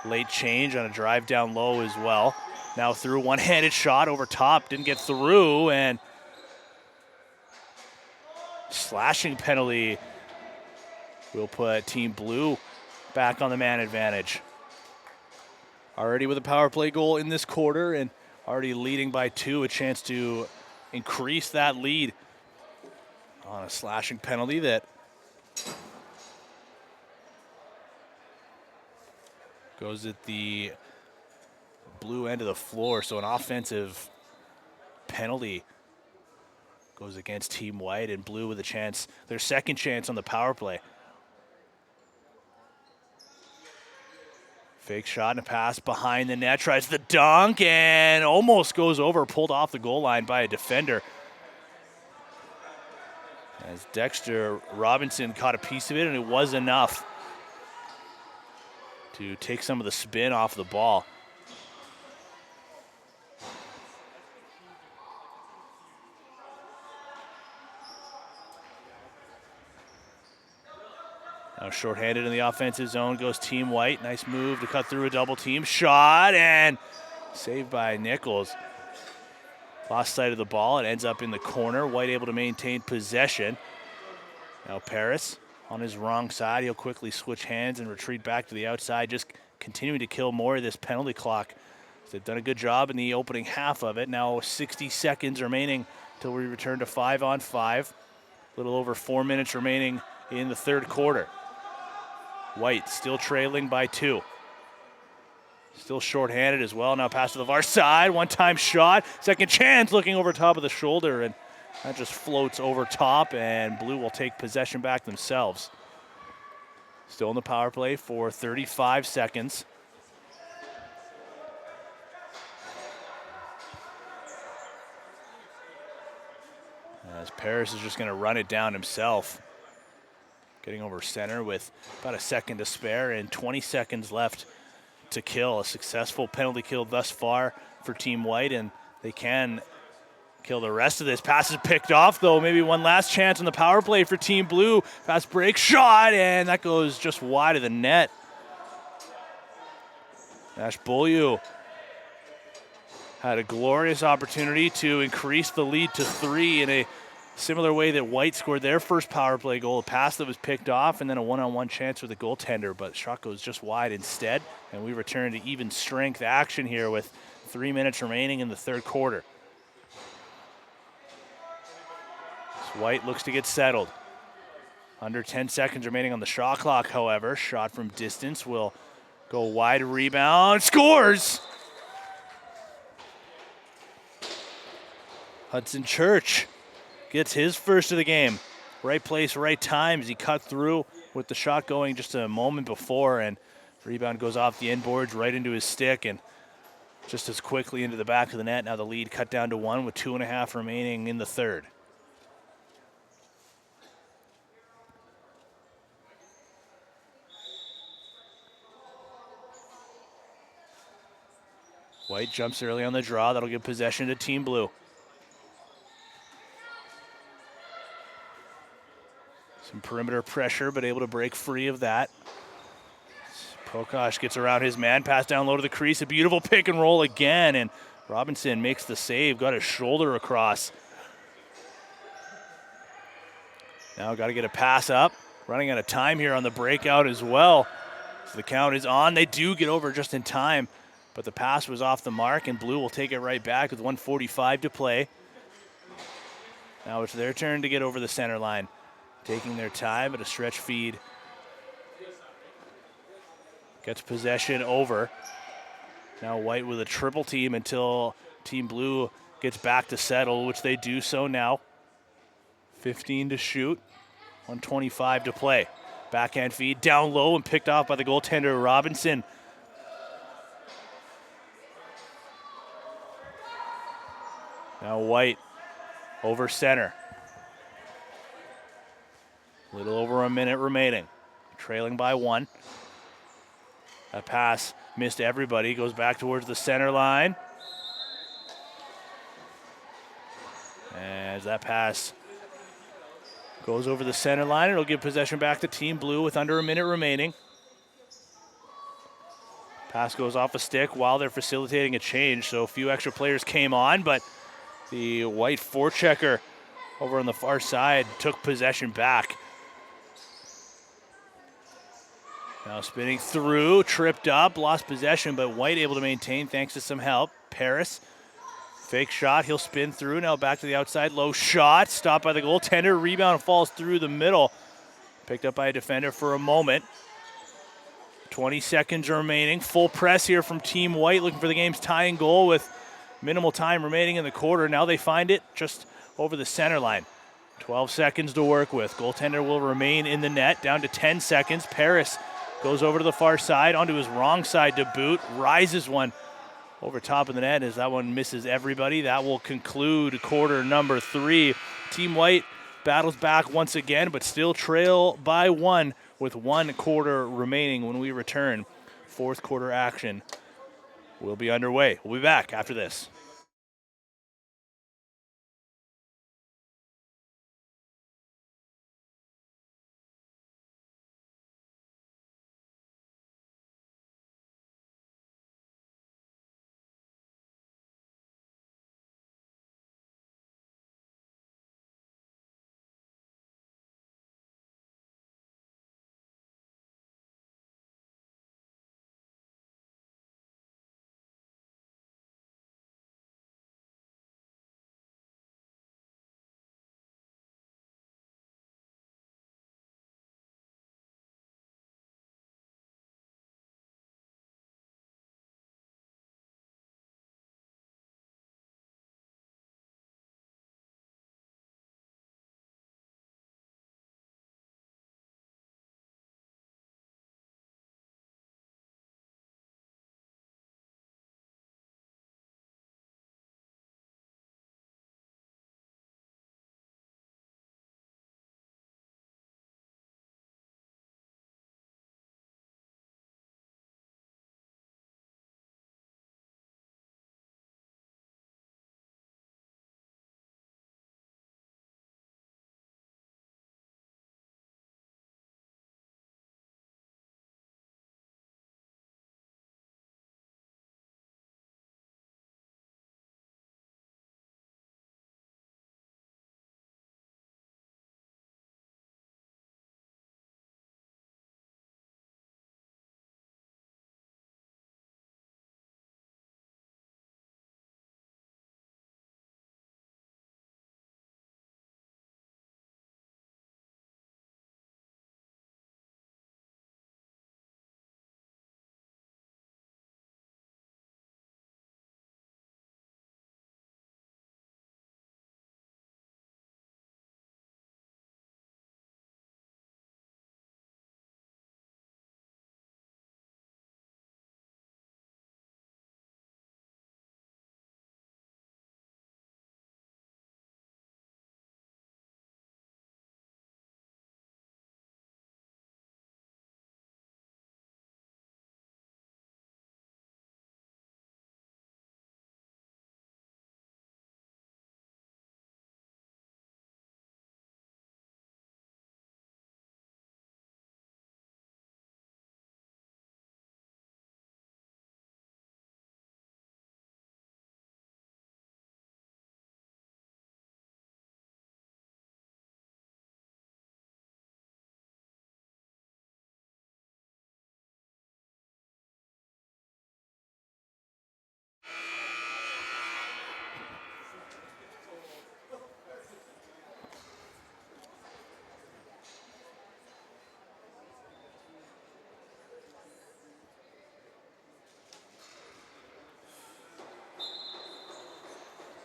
[SPEAKER 1] Late change on a drive down low as well. Now through, one-handed shot over top, didn't get through, and slashing penalty will put Team Blue back on the man advantage. Already with a power play goal in this quarter and already leading by 2, a chance to increase that lead on a slashing penalty that goes at the Blue end of the floor. So an offensive penalty goes against Team White, and Blue with a chance, their second chance on the power play. Fake shot and a pass behind the net, tries the dunk and almost goes over, pulled off the goal line by a defender. As Dexter Robinson caught a piece of it, and it was enough to take some of the spin off the ball. Now shorthanded in the offensive zone goes Team White. Nice move to cut through a double team. Shot and saved by Nichols. Lost sight of the ball. It ends up in the corner. White able to maintain possession. Now Paris on his wrong side. He'll quickly switch hands and retreat back to the outside, just continuing to kill more of this penalty clock. So they've done a good job in the opening half of it. Now 60 seconds remaining until we return to 5-on-5. A little over 4 minutes remaining in the third quarter. White still trailing by 2. Still shorthanded as well. Now pass to the far side. One-time shot. Second chance, looking over top of the shoulder, and that just floats over top, and Blue will take possession back themselves. Still in the power play for 35 seconds. As Paris is just going to run it down himself. Getting over center with about a second to spare and 20 seconds left to kill. A successful penalty kill thus far for Team White, and they can kill the rest of this. Pass is picked off, though. Maybe one last chance on the power play for Team Blue. Fast break shot, and that goes just wide of the net. Ash Beaulieu had a glorious opportunity to increase the lead to 3 in a similar way that White scored their first power play goal. A pass that was picked off, and then a one-on-one chance with the goaltender, but shot goes just wide instead, and we return to even strength action here with 3 minutes remaining in the third quarter. So White looks to get settled. Under 10 seconds remaining on the shot clock, however. Shot from distance will go wide, rebound, scores! Hudson Church gets his first of the game. Right place, right time as he cut through with the shot going just a moment before, and rebound goes off the inboards right into his stick and just as quickly into the back of the net. Now the lead cut down to 1 with 2.5 remaining in the third. White jumps early on the draw. That'll give possession to Team Blue. Some perimeter pressure, but able to break free of that. Prokosh gets around his man, pass down low to the crease. A beautiful pick and roll again, and Robinson makes the save, got his shoulder across. Now got to get a pass up. Running out of time here on the breakout as well. So the count is on. They do get over just in time, but the pass was off the mark, and Blue will take it right back with 1:45 to play. Now it's their turn to get over the center line. Taking their time, but a stretch feed gets possession over. Now White with a triple team until Team Blue gets back to settle, which they do so now. 15 to shoot, 1:25 to play. Backhand feed down low and picked off by the goaltender Robinson. Now White over center. A little over a minute remaining. Trailing by 1. That pass missed everybody. Goes back towards the center line. As that pass goes over the center line, it'll give possession back to Team Blue with under a minute remaining. Pass goes off a stick while they're facilitating a change, so a few extra players came on, but the White forechecker over on the far side took possession back. Now spinning through, tripped up, lost possession, but White able to maintain thanks to some help. Paris, fake shot, he'll spin through, now back to the outside, low shot, stopped by the goaltender, rebound falls through the middle. Picked up by a defender for a moment. 20 seconds remaining, full press here from Team White, looking for the game's tying goal with minimal time remaining in the quarter. Now they find it just over the center line. 12 seconds to work with. Goaltender will remain in the net, down to 10 seconds. Paris Goes over to the far side, onto his wrong side to boot. Rises one over top of the net as that one misses everybody. That will conclude quarter number 3. Team White battles back once again, but still trail by 1 with 1 quarter remaining when we return. Fourth quarter action will be underway. We'll be back after this.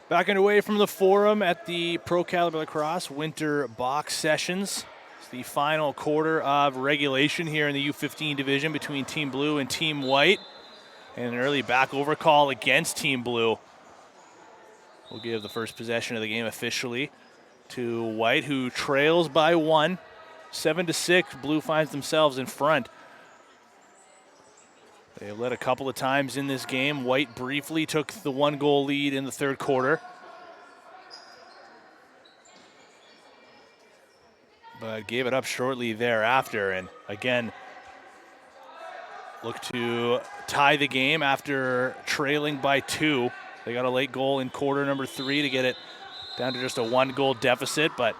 [SPEAKER 1] Back underway from the Forum at the Pro Caliber Lacrosse Winter Box Sessions. It's the final quarter of regulation here in the U15 division between Team Blue and Team White. And an early back over call against Team Blue. We'll give the first possession of the game officially to White, who trails by 1. 7-6, Blue finds themselves in front. They led a couple of times in this game. White briefly took the 1-goal lead in the third quarter, but gave it up shortly thereafter. And again, look to tie the game after trailing by 2. They got a late goal in quarter number 3 to get it down to just a 1-goal deficit, but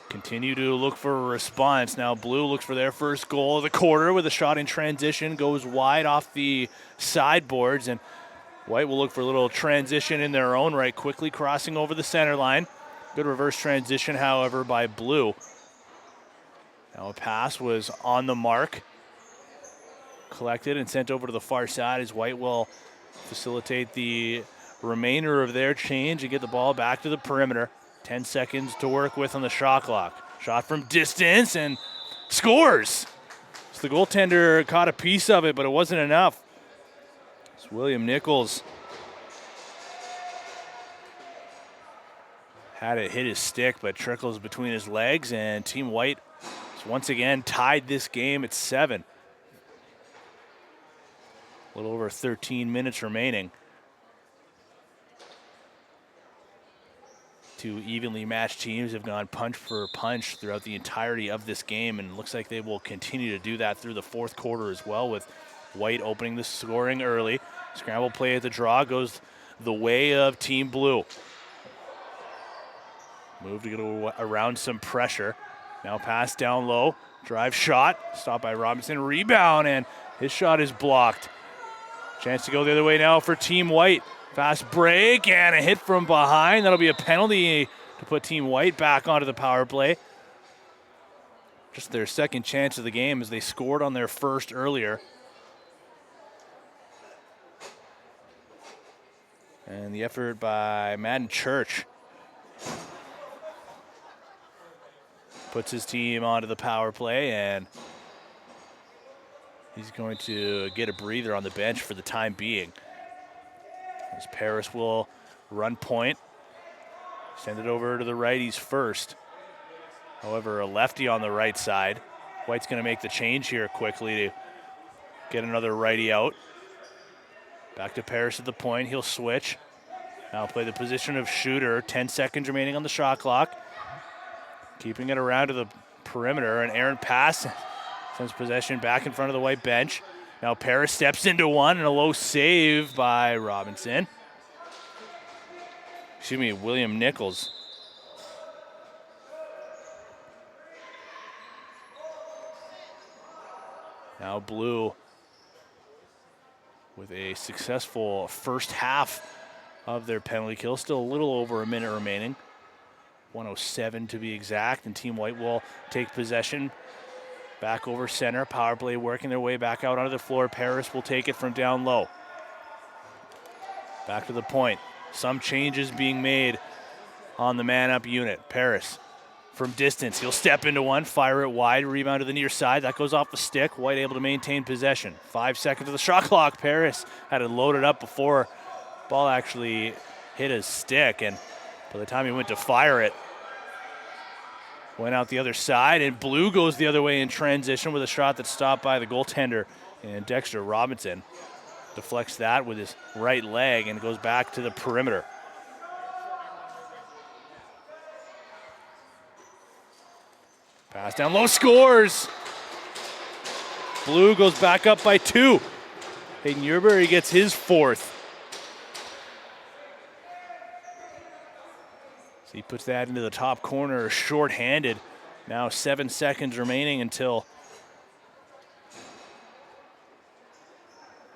[SPEAKER 1] continue to look for a response. Now Blue looks for their first goal of the quarter with a shot in transition, goes wide off the sideboards, and White will look for a little transition in their own right, quickly crossing over the center line. Good reverse transition, however, by Blue. Now a pass was on the mark, collected and sent over to the far side as White will facilitate the remainder of their change and get the ball back to the perimeter. 10 seconds to work with on the shot clock. Shot from distance and scores. So the goaltender caught a piece of it, but it wasn't enough. It's William Nichols. Had it hit his stick, but trickles between his legs, and Team White has once again tied this game at 7. A little over 13 minutes remaining. Two evenly matched teams have gone punch for punch throughout the entirety of this game, and it looks like they will continue to do that through the fourth quarter as well, with White opening the scoring early. Scramble play at the draw goes the way of Team Blue. Move to get around some pressure. Now pass down low. Drive shot. Stopped by Robinson. Rebound, and his shot is blocked. Chance to go the other way now for Team White. Fast break and a hit from behind. That'll be a penalty to put Team White back onto the power play. Just their second chance of the game as they scored on their first earlier. And the effort by Madden Church puts his team onto the power play, and he's going to get a breather on the bench for the time being. As Paris will run point, send it over to the righties first. However, a lefty on the right side. White's going to make the change here quickly to get another righty out. Back to Paris at the point. He'll switch. Now play the position of shooter. 10 seconds remaining on the shot clock. Keeping it around to the perimeter. An errant pass sends possession back in front of the White bench. Now Paris steps into one, and a low save by Robinson. Excuse me, William Nichols. Now Blue with a successful first half of their penalty kill. Still a little over a minute remaining. 1:07 to be exact, and Team White will take possession. Back over center, power play working their way back out onto the floor. Paris will take it from down low. Back to the point. Some changes being made on the man-up unit. Paris from distance. He'll step into one, fire it wide, rebound to the near side. That goes off the stick. White able to maintain possession. 5 seconds of the shot clock. Paris had it loaded up before ball actually hit his stick, and by the time he went to fire it, went out the other side, and Blue goes the other way in transition with a shot that's stopped by the goaltender, and Dexter Robinson deflects that with his right leg and goes back to the perimeter. Pass down low, scores! Blue goes back up by 2. Hayden Yerbury gets his 4th. So he puts that into the top corner, short-handed. Now 7 seconds remaining until,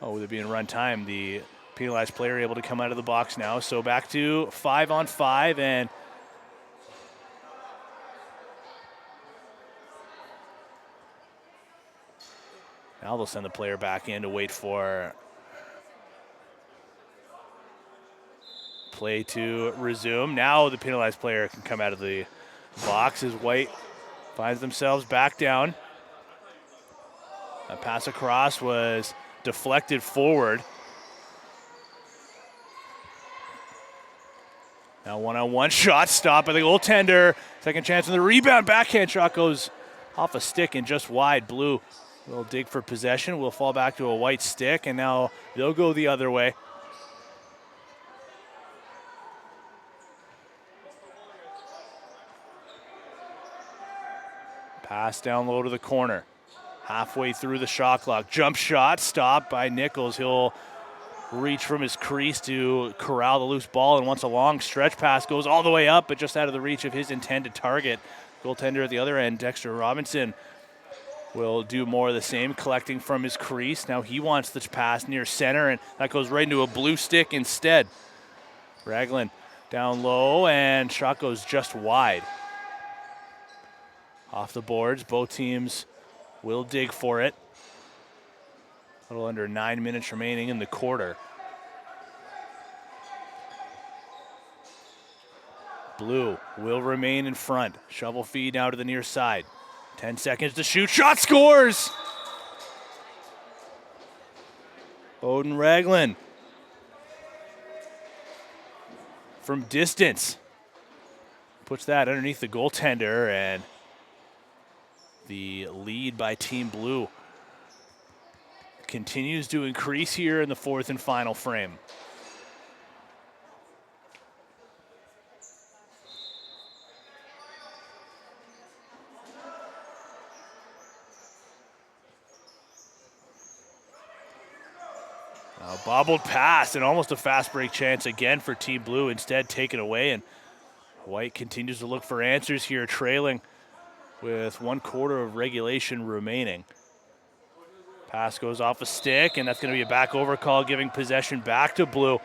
[SPEAKER 1] with it being run time, the penalized player able to come out of the box now. So back to 5-on-5, and now they'll send the player back in to wait for play to resume. Now the penalized player can come out of the box as White finds themselves back down. A pass across was deflected forward. Now one-on-one shot stopped by the goaltender. Second chance on the rebound. Backhand shot goes off a stick and just wide. Blue will dig for possession. Will fall back to a White stick, and now they'll go the other way. Pass down low to the corner. Halfway through the shot clock. Jump shot stopped by Nichols. He'll reach from his crease to corral the loose ball, and once a long stretch pass goes all the way up, but just out of the reach of his intended target. Goaltender at the other end, Dexter Robinson, will do more of the same, collecting from his crease. Now he wants the pass near center, and that goes right into a blue stick instead. Raglan down low, and shot goes just wide. Off the boards, both teams will dig for it. A little under 9 minutes remaining in the quarter. Blue will remain in front. Shovel feed now to the near side. 10 seconds to shoot. Shot scores! Odin Raglan from distance puts that underneath the goaltender, and the lead by Team Blue continues to increase here in the fourth and final frame. Bobbled pass and almost a fast break chance again for Team Blue, instead taken away, and White continues to look for answers here, trailing with 1/4 of regulation remaining. Pass goes off a stick, and that's going to be a back over call, giving possession back to Blue.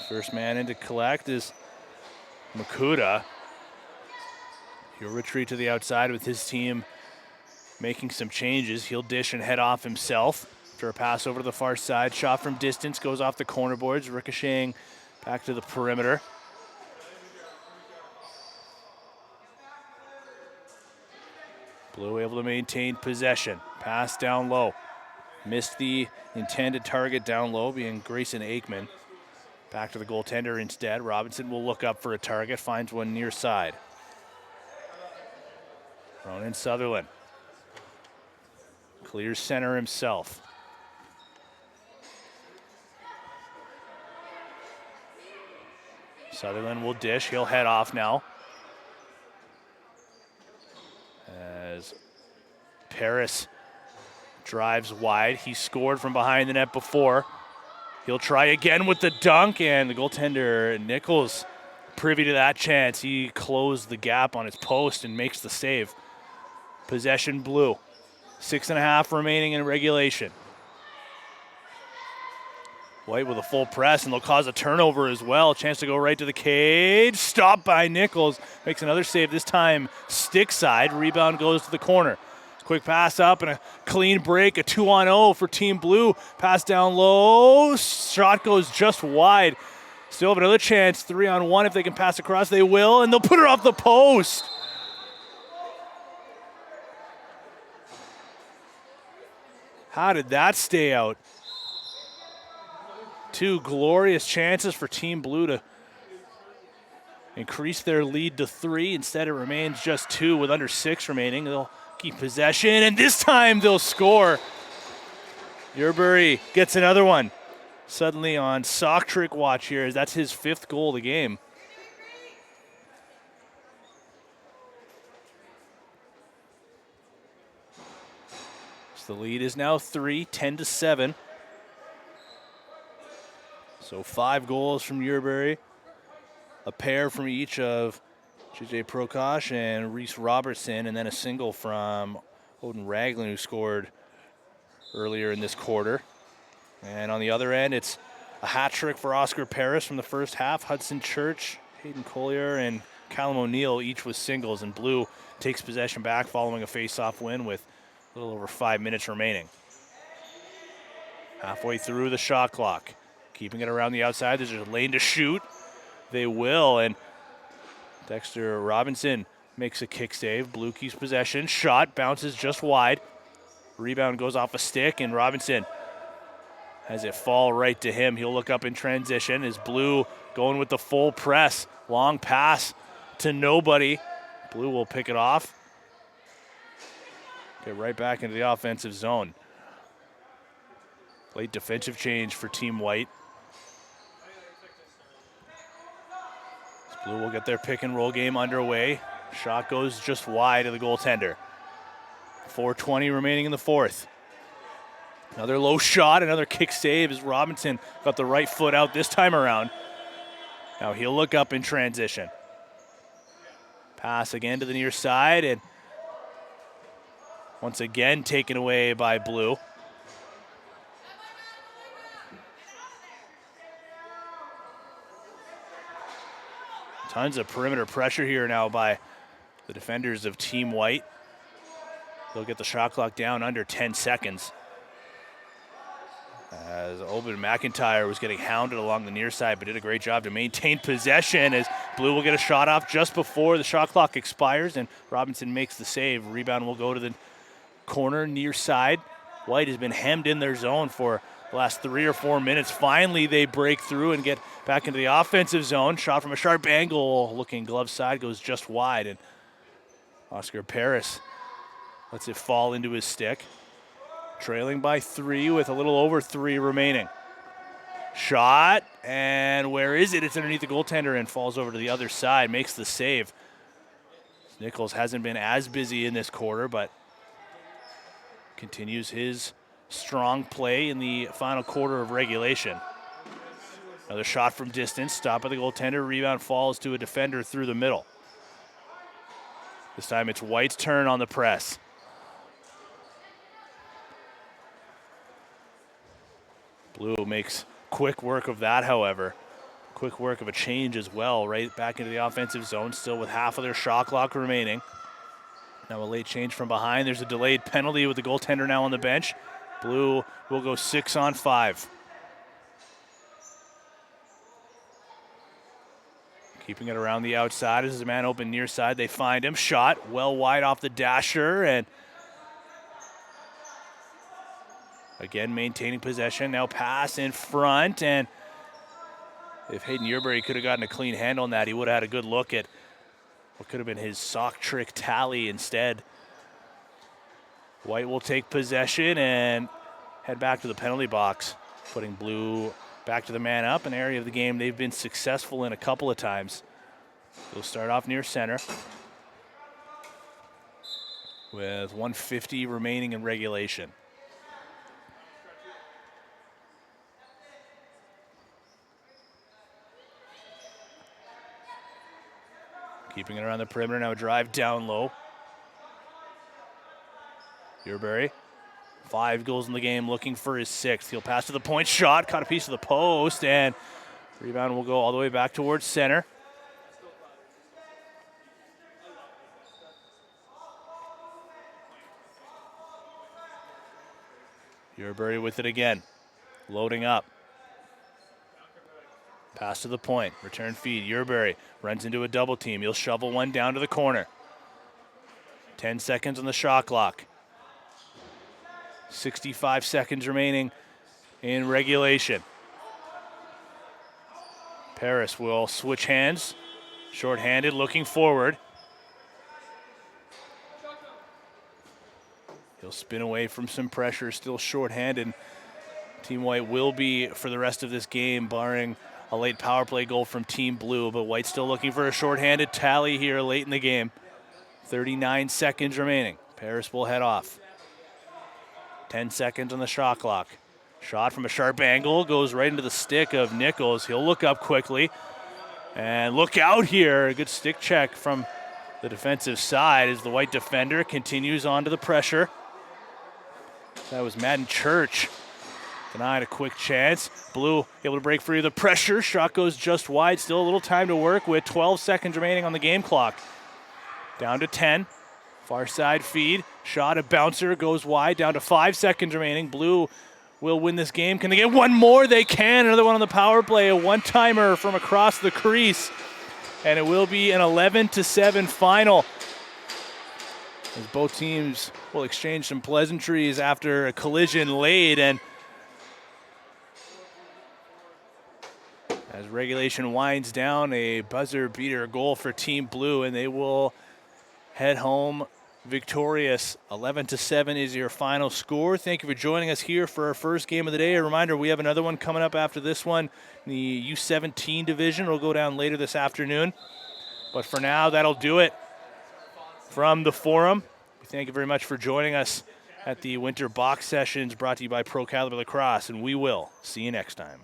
[SPEAKER 1] First man in to collect is Makuta. He'll retreat to the outside with his team making some changes. He'll dish and head off himself. After a pass over to the far side, shot from distance, goes off the corner boards, ricocheting back to the perimeter. Blue able to maintain possession. Pass down low. Missed the intended target down low, being Grayson Aikman. Back to the goaltender instead. Robinson will look up for a target, finds one near side. Ronan Sutherland clears center himself. Sutherland will dish. He'll head off now, as Paris drives wide. He scored from behind the net before. He'll try again with the dunk, and the goaltender, Nichols, privy to that chance. He closed the gap on his post and makes the save. Possession Blue. 6.5 remaining in regulation. White with a full press, and they'll cause a turnover as well. Chance to go right to the cage. Stopped by Nichols. Makes another save, this time stick side. Rebound goes to the corner. Quick pass up and a clean break. A 2-on-0 for Team Blue. Pass down low. Shot goes just wide. Still have another chance. 3-on-1 if they can pass across. They will, and they'll put it off the post. How did that stay out? Two glorious chances for Team Blue to increase their lead to 3. Instead, it remains just 2 with under 6 remaining. They'll keep possession, and this time they'll score. Yerbury gets another one. Suddenly on sock trick watch here, as that's his 5th goal of the game. So the lead is now 3, 10-7. So 5 goals from Yerbury, a pair from each of JJ Prokosh and Reese Robertson, and then a single from Odin Raglan, who scored earlier in this quarter. And on the other end, it's a hat trick for Oscar Paris from the first half. Hudson Church, Hayden Collier, and Callum O'Neill each with singles, and Blue takes possession back following a face-off win with a little over 5 minutes remaining. Halfway through the shot clock. Keeping it around the outside. There's a lane to shoot. They will, and Dexter Robinson makes a kick save. Blue keeps possession. Shot bounces just wide. Rebound goes off a stick, and Robinson has it fall right to him. He'll look up in transition as Blue going with the full press. Long pass to nobody. Blue will pick it off. Get right back into the offensive zone. Late defensive change for Team White. Blue will get their pick and roll game underway. Shot goes just wide of the goaltender. 4:20 remaining in the fourth. Another low shot, another kick save as Robinson got the right foot out this time around. Now he'll look up in transition. Pass again to the near side, and once again taken away by Blue. Tons of perimeter pressure here now by the defenders of Team White. They'll get the shot clock down under 10 seconds. As Obin McIntyre was getting hounded along the near side, but did a great job to maintain possession, as Blue will get a shot off just before the shot clock expires, and Robinson makes the save. Rebound will go to the corner near side. White has been hemmed in their zone for the last 3 or 4 minutes. Finally, they break through and get back into the offensive zone. Shot from a sharp angle, looking glove side, goes just wide, and Oscar Paris lets it fall into his stick. Trailing by 3 with a little over 3 remaining. Shot, and where is it? It's underneath the goaltender and falls over to the other side, makes the save. Nichols hasn't been as busy in this quarter, but continues his strong play in the final quarter of regulation. Another shot from distance, stop by the goaltender, rebound falls to a defender through the middle. This time it's White's turn on the press. Blue makes quick work of that, however. Quick work of a change as well, right back into the offensive zone, still with half of their shot clock remaining. Now a late change from behind. There's a delayed penalty with the goaltender now on the bench. Blue will go 6-on-5. Keeping it around the outside as a man open near side. They find him. Shot well wide off the dasher, and again maintaining possession. Now pass in front, and if Hayden Yerbury could have gotten a clean hand on that, he would have had a good look at what could have been his sock trick tally instead. White will take possession and head back to the penalty box, putting Blue back to the man up, an area of the game they've been successful in a couple of times. They'll start off near center with 1:50 remaining in regulation. Keeping it around the perimeter, now a drive down low. Yerbury, 5 goals in the game, looking for his 6th. He'll pass to the point, shot, caught a piece of the post, and rebound will go all the way back towards center. Yerbury with it again, loading up. Pass to the point, return feed. Yerbury runs into a double team. He'll shovel one down to the corner. 10 seconds on the shot clock. 65 seconds remaining in regulation. Paris will switch hands. Short-handed, looking forward. He'll spin away from some pressure, still short-handed. Team White will be for the rest of this game, barring a late power play goal from Team Blue, but White still looking for a short-handed tally here late in the game. 39 seconds remaining. Paris will head off. 10 seconds on the shot clock. Shot from a sharp angle, goes right into the stick of Nichols. He'll look up quickly, and look out here. A good stick check from the defensive side as the White defender continues on to the pressure. That was Madden Church. Denied a quick chance. Blue able to break free of the pressure. Shot goes just wide. Still a little time to work with 12 seconds remaining on the game clock. Down to 10. Far side feed. Shot, a bouncer, goes wide. Down to 5 seconds remaining. Blue will win this game. Can they get one more? They can. Another one on the power play. A one-timer from across the crease. And it will be an 11-7 final, as both teams will exchange some pleasantries after a collision late. And as regulation winds down, a buzzer beater goal for Team Blue, and they will head home victorious. 11-7 is your final score. Thank you for joining us here for our first game of the day. A reminder, we have another one coming up after this one. The U17 division will go down later this afternoon. But for now, that'll do it from the forum. We thank you very much for joining us at the Winter Box Sessions brought to you by Pro Caliber Lacrosse, and we will see you next time.